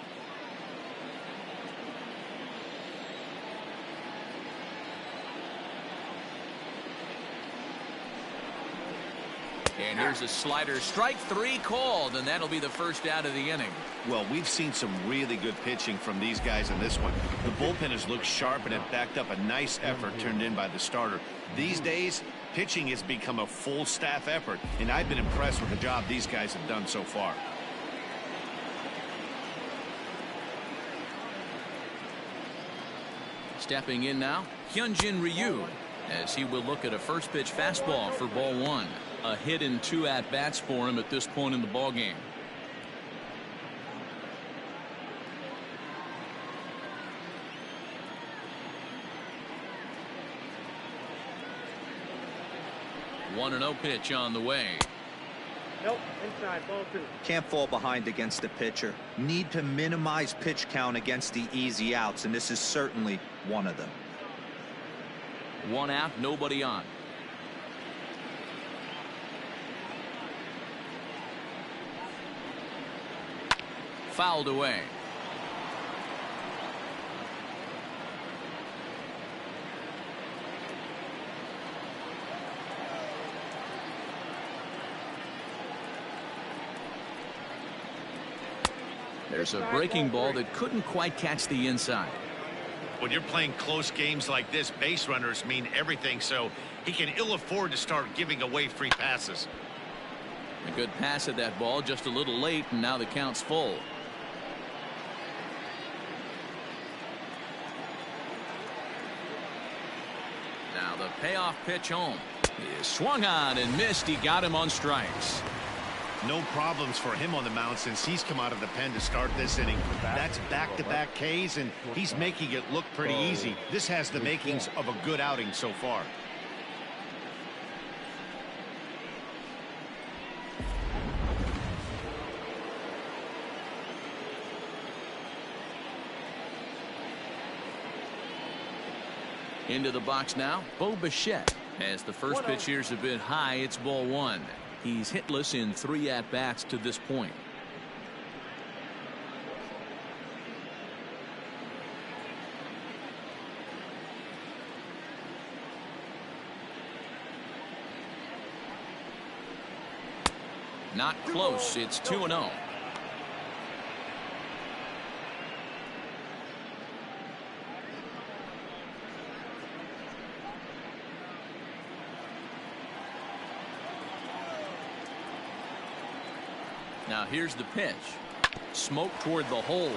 And here's a slider. Strike 3 called, and that'll be the first out of the inning. Well, we've seen some really good pitching from these guys in this one. The bullpen has looked sharp and have backed up a nice effort turned in by the starter. These days, pitching has become a full staff effort, and I've been impressed with the job these guys have done so far. Stepping in now, Hyunjin Ryu, as he will look at a first pitch fastball for ball 1. A hit in 2 at-bats for him at this point in the ballgame. One 1-0 pitch on the way. Nope. Inside. Ball 2. Can't fall behind against the pitcher. Need to minimize pitch count against the easy outs, and this is certainly one of them. 1 out, nobody on. Fouled away. There's a breaking ball that couldn't quite catch the inside. When you're playing close games like this, base runners mean everything, so he can ill afford to start giving away free passes. A good pass at that ball, just a little late, and now the count's full. Now the payoff pitch home. He is swung on and missed. He got him on strikes. No problems for him on the mound since he's come out of the pen to start this inning. That's back-to-back Ks, and he's making it look pretty easy. This has the makings of a good outing so far. Into the box now, Bo Bichette. As the first pitch here's a bit high, it's ball 1. He's hitless in 3 at-bats to this point. Not close. It's 2-0. Now here's the pitch. Smoke toward the hole.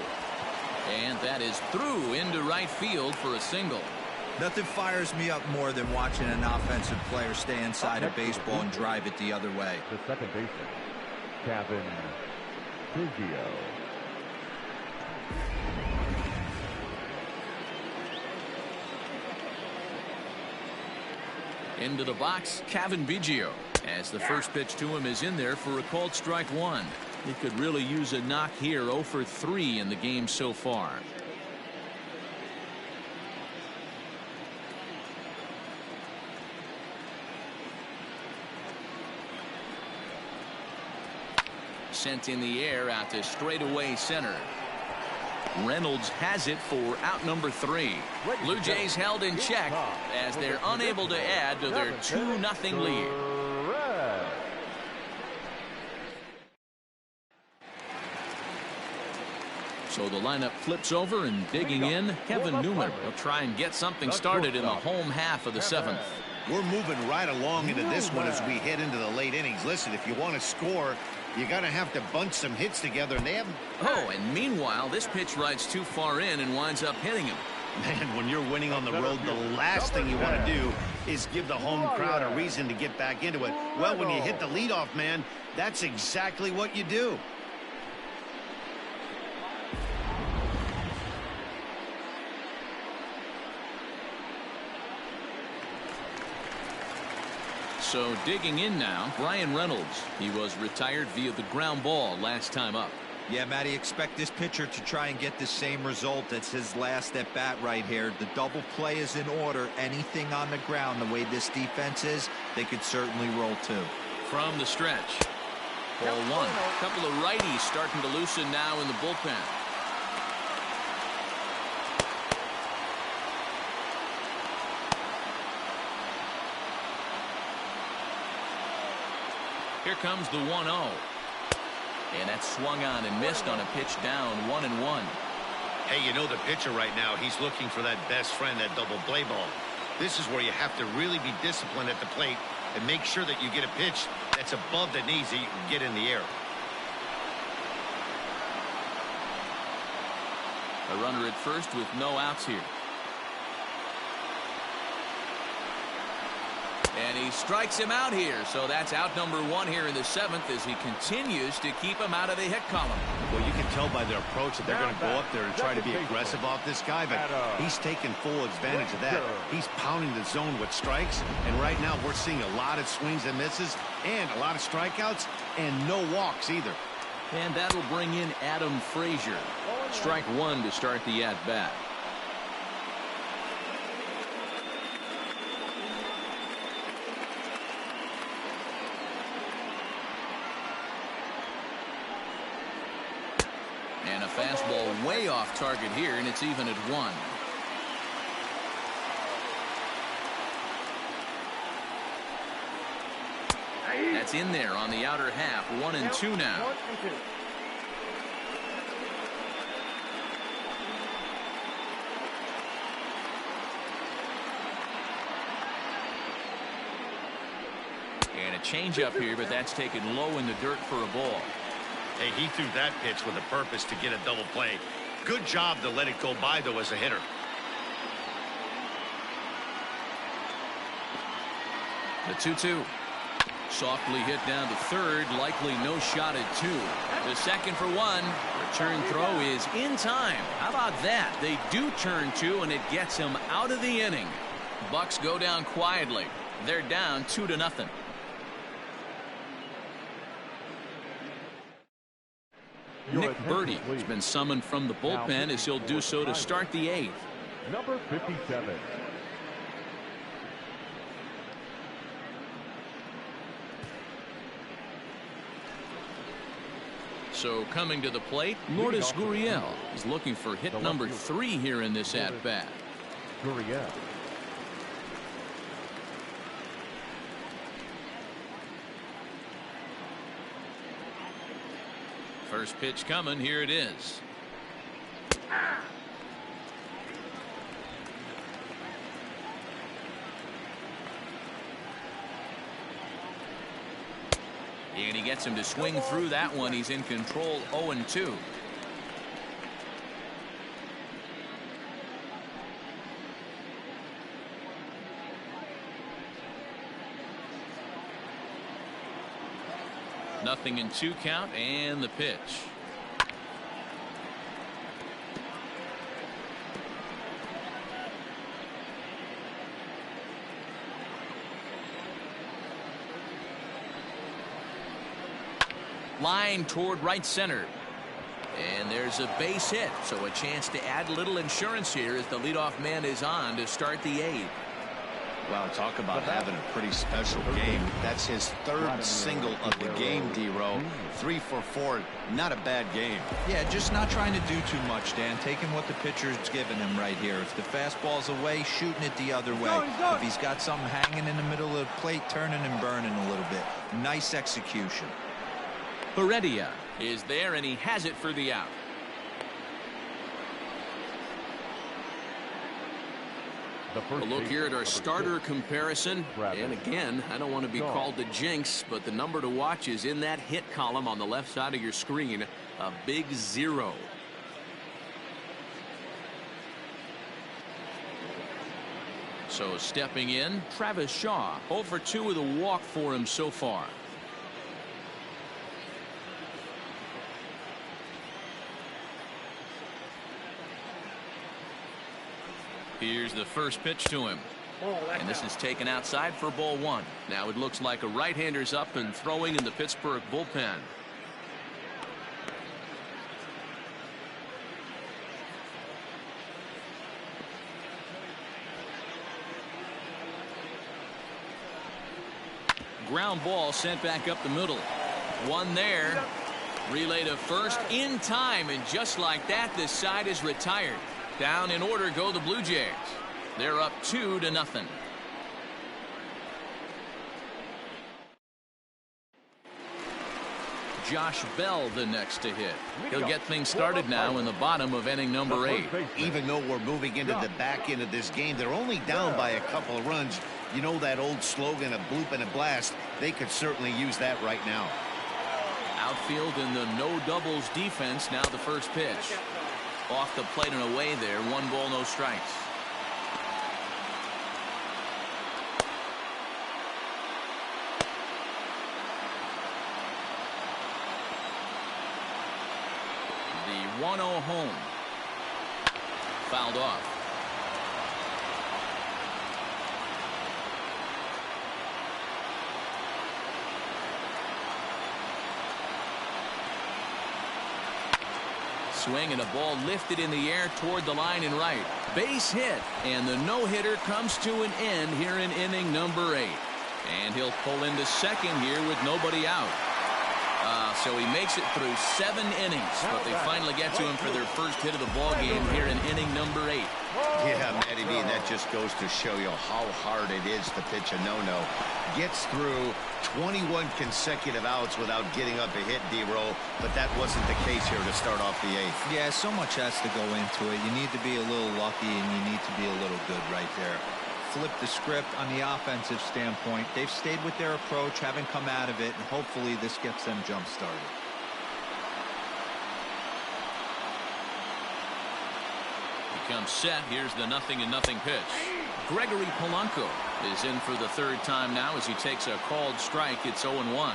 And that is through into right field for a single. Nothing fires me up more than watching an offensive player stay inside a baseball and drive it the other way. The second baseman, Cavan Biggio. Into the box, Cavan Biggio. As the first pitch to him is in there for a called strike 1. He could really use a knock here. 0 for 3 in the game so far. Sent in the air out to straightaway center. Reynolds has it for out number 3. Blue Jays held in check as they're unable to add to their 2-0 lead. So the lineup flips over, and digging in, Kevin Newman will try and get something started in the home half of the 7th. We're moving right along into this one as we head into the late innings. Listen, if you want to score, you got to have to bunch some hits together, and they haven't. Oh, and meanwhile, this pitch rides too far in and winds up hitting him. Man, when you're winning on the road, the last thing you want to do is give the home crowd a reason to get back into it. Well, when you hit the leadoff man, that's exactly what you do. So digging in now, Bryan Reynolds. He was retired via the ground ball last time up. Yeah, Matty, expect this pitcher to try and get the same result as his last at bat right here. The double play is in order. Anything on the ground, the way this defense is, they could certainly roll two. From the stretch. Ball one. A couple of righties starting to loosen now in the bullpen. Here comes the 1-0. And that swung on and missed on a pitch down, 1-1. Hey, you know the pitcher right now, he's looking for that best friend, that double play ball. This is where you have to really be disciplined at the plate and make sure that you get a pitch that's above the knees that you can get in the air. A runner at first with no outs here. And he strikes him out here, so that's out number one here in the seventh as he continues to keep him out of the hit column. Well, you can tell by their approach that they're going to go up there and try to be aggressive off this guy, but he's taking full advantage of that. He's pounding the zone with strikes, and right now we're seeing a lot of swings and misses and a lot of strikeouts and no walks either. And that'll bring in Adam Frazier. Strike one to start the at-bat. And a fastball way off target here, and it's even at one. That's in there on the outer half. 1-2 now. And a changeup here, but that's taken low in the dirt for a ball. Hey, he threw that pitch with a purpose to get a double play. Good job to let it go by, though, as a hitter. The 2-2. Softly hit down to third. Likely no shot at two. The second for one. Return throw is in time. How about that? They do turn two, and it gets him out of the inning. Bucks go down quietly. They're down 2-0. Nick Burdi has been summoned from the bullpen as he'll do so to start the eighth. Number 57. So coming to the plate, Lourdes Gurriel is looking for hit number 3 here in this at-bat. Gurriel. First pitch coming. Here it is. And he gets him to swing through that one. He's in control. 0-2. Nothing in 2 count, and the pitch. Line toward right center. And there's a base hit, so a chance to add a little insurance here as the leadoff man is on to start the eighth. Wow, talk about having a pretty special game. That's his third single of the game, D-Row. 3 for 4. Not a bad game. Yeah, just not trying to do too much, Dan. Taking what the pitcher's giving him right here. If the fastball's away, shooting it the other way. If he's got something hanging in the middle of the plate, turning and burning a little bit. Nice execution. Heredia is there, and he has it for the out. The A first look here at our baseman, starter number 6, comparison. Travis And again, I don't want to be Shaw. called the jinx, but the number to watch is in that hit column on the left side of your screen. A big 0. So stepping in, Travis Shaw. 0 for 2 with a walk for him so far. Here's the first pitch to him. And this is taken outside for ball 1. Now it looks like a right-hander's up and throwing in the Pittsburgh bullpen. Ground ball sent back up the middle. One there. Relay to first in time, and just like that, this side is retired. Down in order go the Blue Jays. They're up 2-0. Josh Bell the next to hit. He'll get things started now in the bottom of inning number 8. Even though we're moving into the back end of this game, they're only down by a couple of runs. You know that old slogan, a bloop and a blast. They could certainly use that right now. Outfield in the no doubles defense. Now the first pitch. Off the plate and away there. 1 ball, no strikes. The 1-0 home. Fouled off. Swing and a ball lifted in the air toward the line and right. Base hit, and the no-hitter comes to an end here in inning number 8. And he'll pull into second here with nobody out. So he makes it through 7 innings, but they finally get to him for their first hit of the ball game here in inning number 8. Yeah, Matty B, that just goes to show you how hard it is to pitch a no-no. Gets through 21 consecutive outs without getting up a hit, D-roll, but that wasn't the case here to start off the 8th. Yeah, so much has to go into it. You need to be a little lucky, and you need to be a little good right there. Flip the script on the offensive standpoint. They've stayed with their approach, haven't come out of it, and hopefully this gets them jump started. He comes set. Here's the 0-0 pitch. Gregory Polanco is in for the 3rd time now as he takes a called strike. It's 0-1.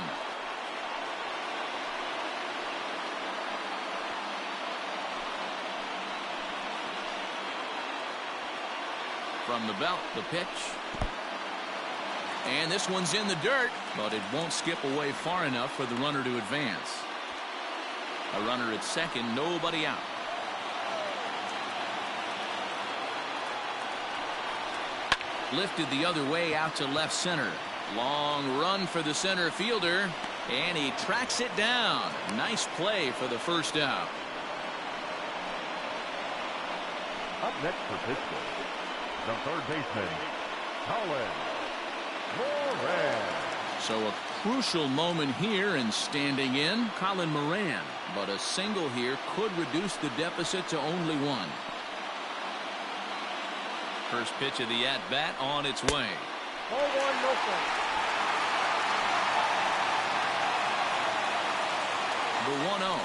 From the belt, the pitch. And this one's in the dirt, but it won't skip away far enough for the runner to advance. A runner at second, nobody out. Lifted the other way out to left center. Long run for the center fielder, and he tracks it down. Nice play for the first out. Up next for Pittsburgh, the third baseman, Colin Moran. So a crucial moment here, and standing in, Colin Moran. But a single here could reduce the deficit to only 1. First pitch of the at-bat on its way. Ball 1, no strike. The 1-0.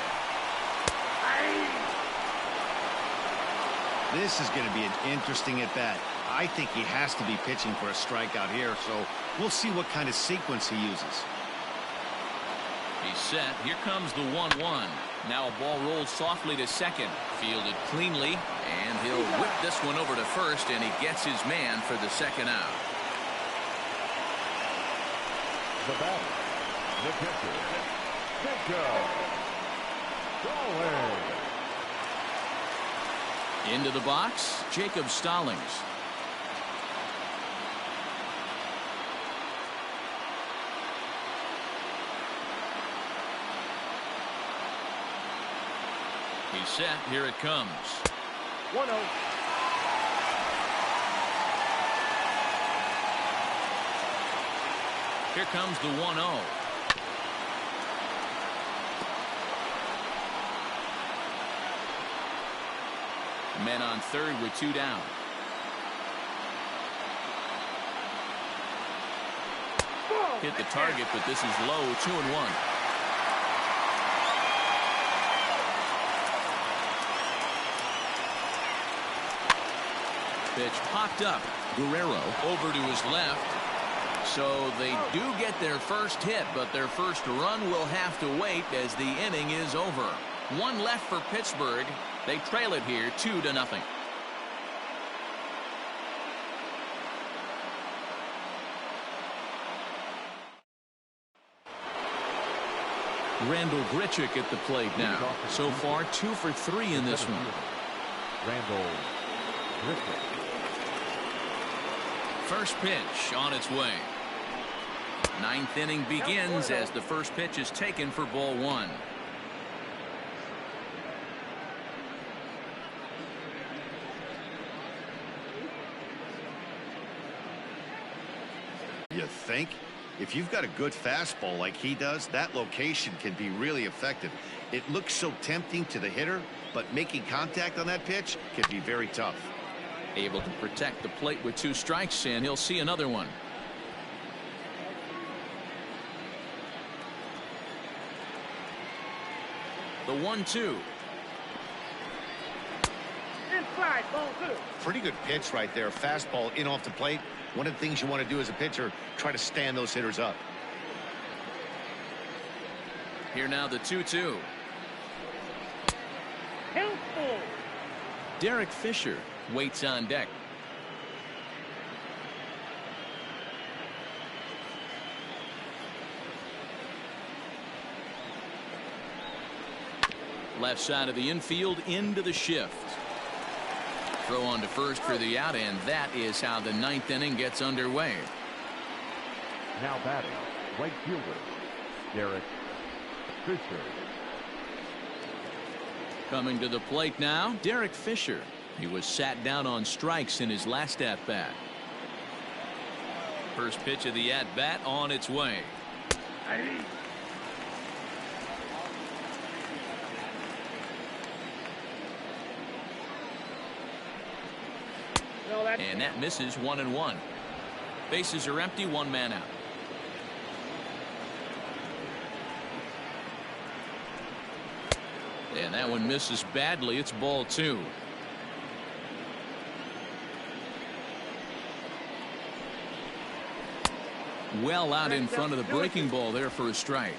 This is going to be an interesting at-bat. I think he has to be pitching for a strikeout here, so we'll see what kind of sequence he uses. He's set. Here comes the 1-1. Now a ball rolls softly to second. Fielded cleanly, and he'll whip this one over to first, and he gets his man for the second out. The batter, the pitcher, Jacob Stallings. Into the box, Jacob Stallings. He's set. Here it comes. 1-0. Here comes the 1-0. Men on third with 2 down. hit the target, but this is low, 2-1. Pitch popped up. Guerrero over to his left. So they do get their first hit, but their first run will have to wait as the inning is over. One left for Pittsburgh. They trail it here 2-0. Randall Grichuk at the plate now. So far 2 for 3 in this one. Randall Grichuk. First pitch on its way. Ninth inning begins as the first pitch is taken for ball 1. You think? If you've got a good fastball like he does, that location can be really effective. It looks so tempting to the hitter, but making contact on that pitch can be very tough. Able to protect the plate with 2 strikes, and he'll see another one. The 1-2. Inside, ball 2. Pretty good pitch right there. Fastball in off the plate. One of the things you want to do as a pitcher, try to stand those hitters up. Here now the 2-2. Helpful. Derek Fisher waits on deck. Left side of the infield into the shift. Throw on to first for the out, and that is how the 9th inning gets underway. Now batting, right fielder, Derek Fisher. Coming to the plate now, Derek Fisher. He was sat down on strikes in his last at-bat. First pitch of the at-bat on its way. And that misses 1-1. Bases are empty, 1 man out. And that one misses badly. It's ball 2. Well out in front of the breaking ball there for a strike.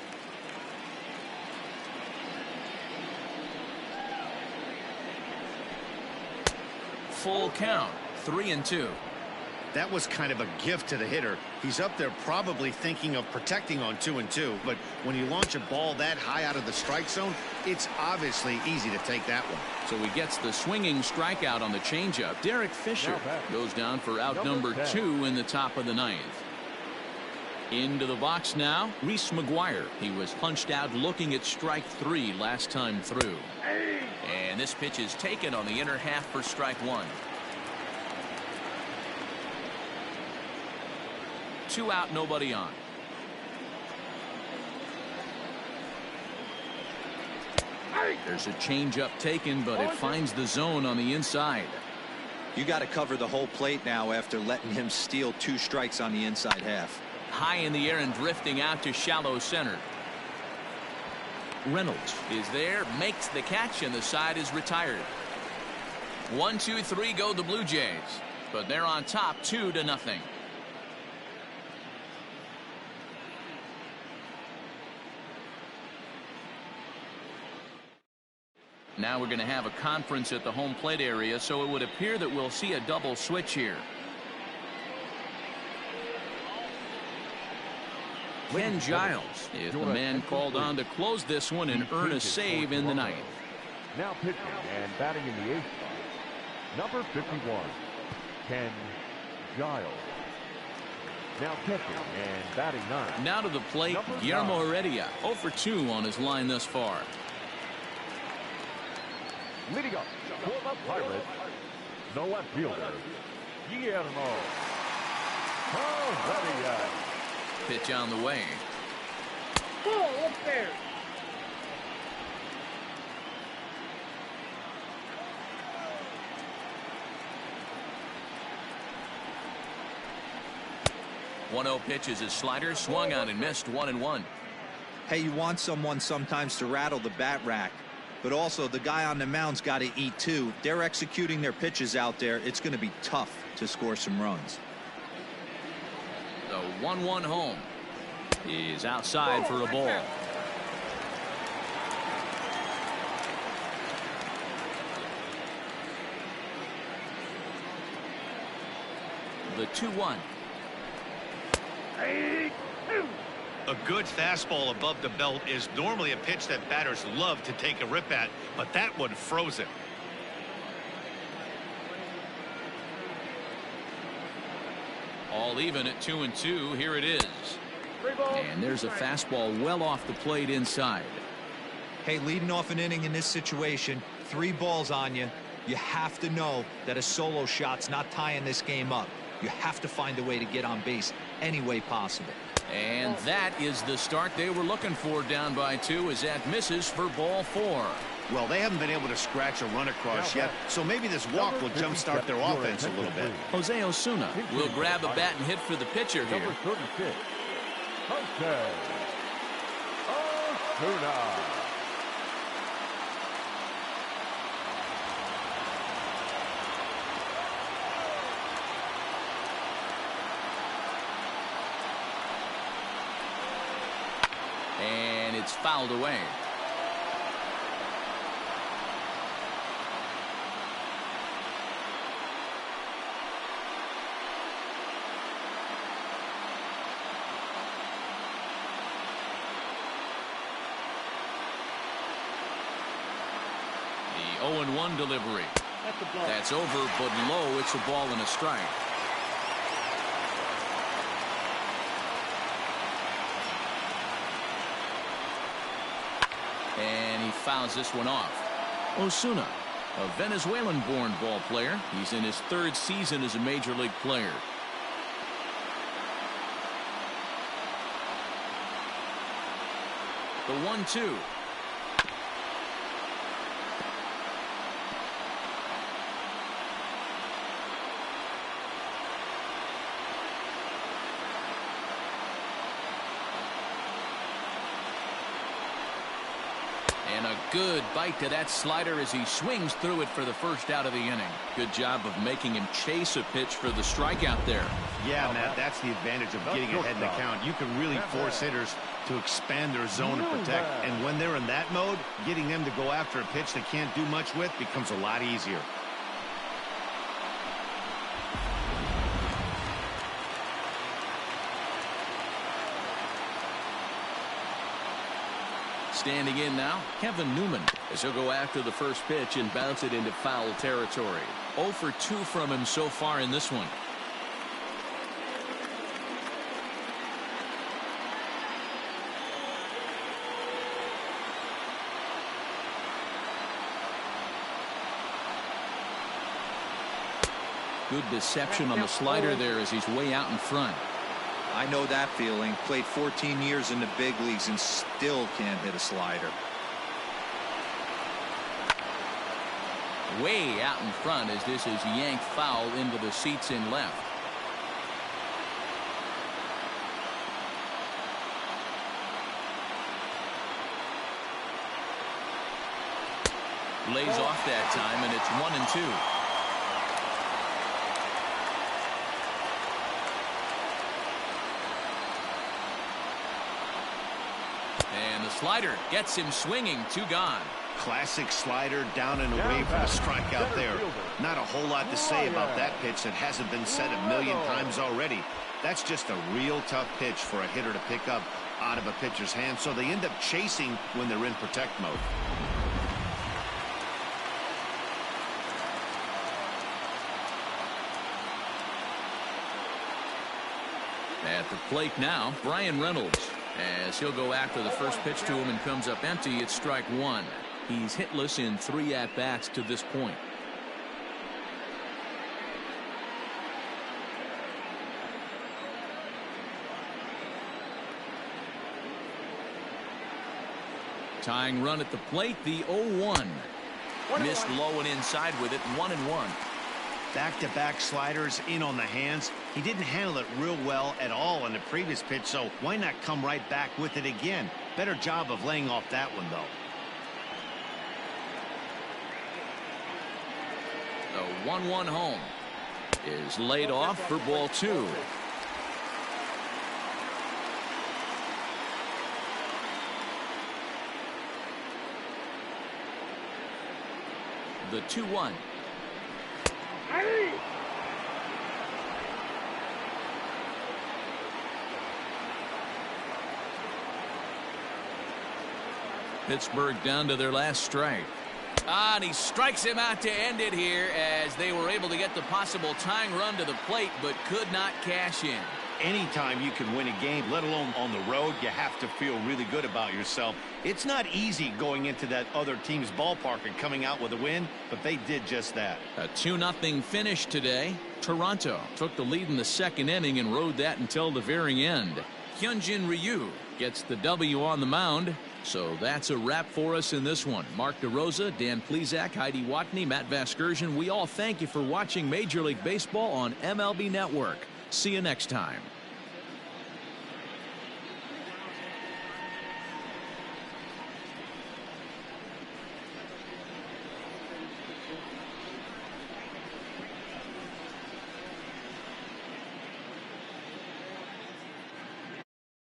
Full count, 3-2. That was kind of a gift to the hitter. He's up there probably thinking of protecting on 2-2, but when you launch a ball that high out of the strike zone, it's obviously easy to take that one. So he gets the swinging strikeout on the changeup. Derek Fisher goes down for out number 2 in the top of the 9th. Into the box now, Reese McGuire. He was punched out looking at strike 3 last time through. And this pitch is taken on the inner half for strike 1. 2 out, nobody on. There's a changeup taken, but it finds the zone on the inside. You got to cover the whole plate now after letting him steal 2 strikes on the inside half. High in the air and drifting out to shallow center. Reynolds is there, makes the catch, and the side is retired. 1, 2, 3 go the Blue Jays, but they're on top 2-0. Now we're going to have a conference at the home plate area, so it would appear that we'll see a double switch here. Ken Giles is the man called on to close this one and earn a save in the 9th. Now pitching and batting in the 8th spot, number 51, Ken Giles. Now catching and batting 9. Now to the plate, Guillermo Heredia, 0 for 2 on his line thus far. Leading up for the Pirates, the left fielder, Guillermo Heredia. Pitch on the way. Ball up there. 1-0 pitch is his slider, swung on and missed, 1-1. Hey, you want someone sometimes to rattle the bat rack, but also the guy on the mound's got to eat too. They're executing their pitches out there. It's going to be tough to score some runs. The 1-1 home. He's outside for a ball. The 2-1. A good fastball above the belt is normally a pitch that batters love to take a rip at, but that one froze it. All even at 2-2. Here it is. And there's a fastball well off the plate inside. Hey, leading off an inning in this situation, 3 balls on you. You have to know that a solo shot's not tying this game up. You have to find a way to get on base any way possible. And that is the start they were looking for, down by 2, as that misses for ball 4. Well, they haven't been able to scratch a run across yet, so maybe this walk will jumpstart their offense a little bit. Jose Osuna will grab a bat and hit for the pitcher here. Number 36, Jose Osuna. And it's fouled away. The 0-1 delivery. That's over, but low. It's a ball and a strike. And he fouls this one off. Osuna, a Venezuelan-born ball player. He's in his 3rd season as a major league player. The 1-2. And a good bite to that slider as he swings through it for the first out of the inning. Good job of making him chase a pitch for the strikeout there. Yeah, Matt, that's the advantage of getting ahead in the count. You can really force hitters to expand their zone and protect. And when they're in that mode, getting them to go after a pitch they can't do much with becomes a lot easier. Standing in now, Kevin Newman, as he'll go after the first pitch and bounce it into foul territory. 0 for 2 from him so far in this one. Good deception on the slider there as he's way out in front. I know that feeling. Played 14 years in the big leagues and still can't hit a slider. Way out in front as this is yanked foul into the seats in left. Lays off that time, and it's 1-2. And the slider gets him swinging. 2 gone. Classic slider down and away from the strikeout there. Not a whole lot to say about that pitch that hasn't been said a million times already. That's just a real tough pitch for a hitter to pick up out of a pitcher's hand, so they end up chasing when they're in protect mode. At the plate now, Brian Reynolds, as he'll go after the first pitch to him and comes up empty. It's strike 1. He's hitless in 3 at-bats to this point. Tying run at the plate, the 0-1. Missed low and inside with it, 1-1. Back-to-back sliders in on the hands. He didn't handle it real well at all on the previous pitch, so why not come right back with it again? Better job of laying off that one, though. The 1-1 home is laid off for ball 2. The 2-1. Pittsburgh down to their last strike. And he strikes him out to end it here as they were able to get the possible tying run to the plate but could not cash in. Anytime you can win a game, let alone on the road, you have to feel really good about yourself. It's not easy going into that other team's ballpark and coming out with a win, but they did just that. A 2-0 finish today. Toronto took the lead in the second inning and rode that until the very end. Hyunjin Ryu gets the W on the mound. So that's a wrap for us in this one. Mark DeRosa, Dan Plesac, Heidi Watney, Matt Vasgersian. We all thank you for watching Major League Baseball on MLB Network. See you next time.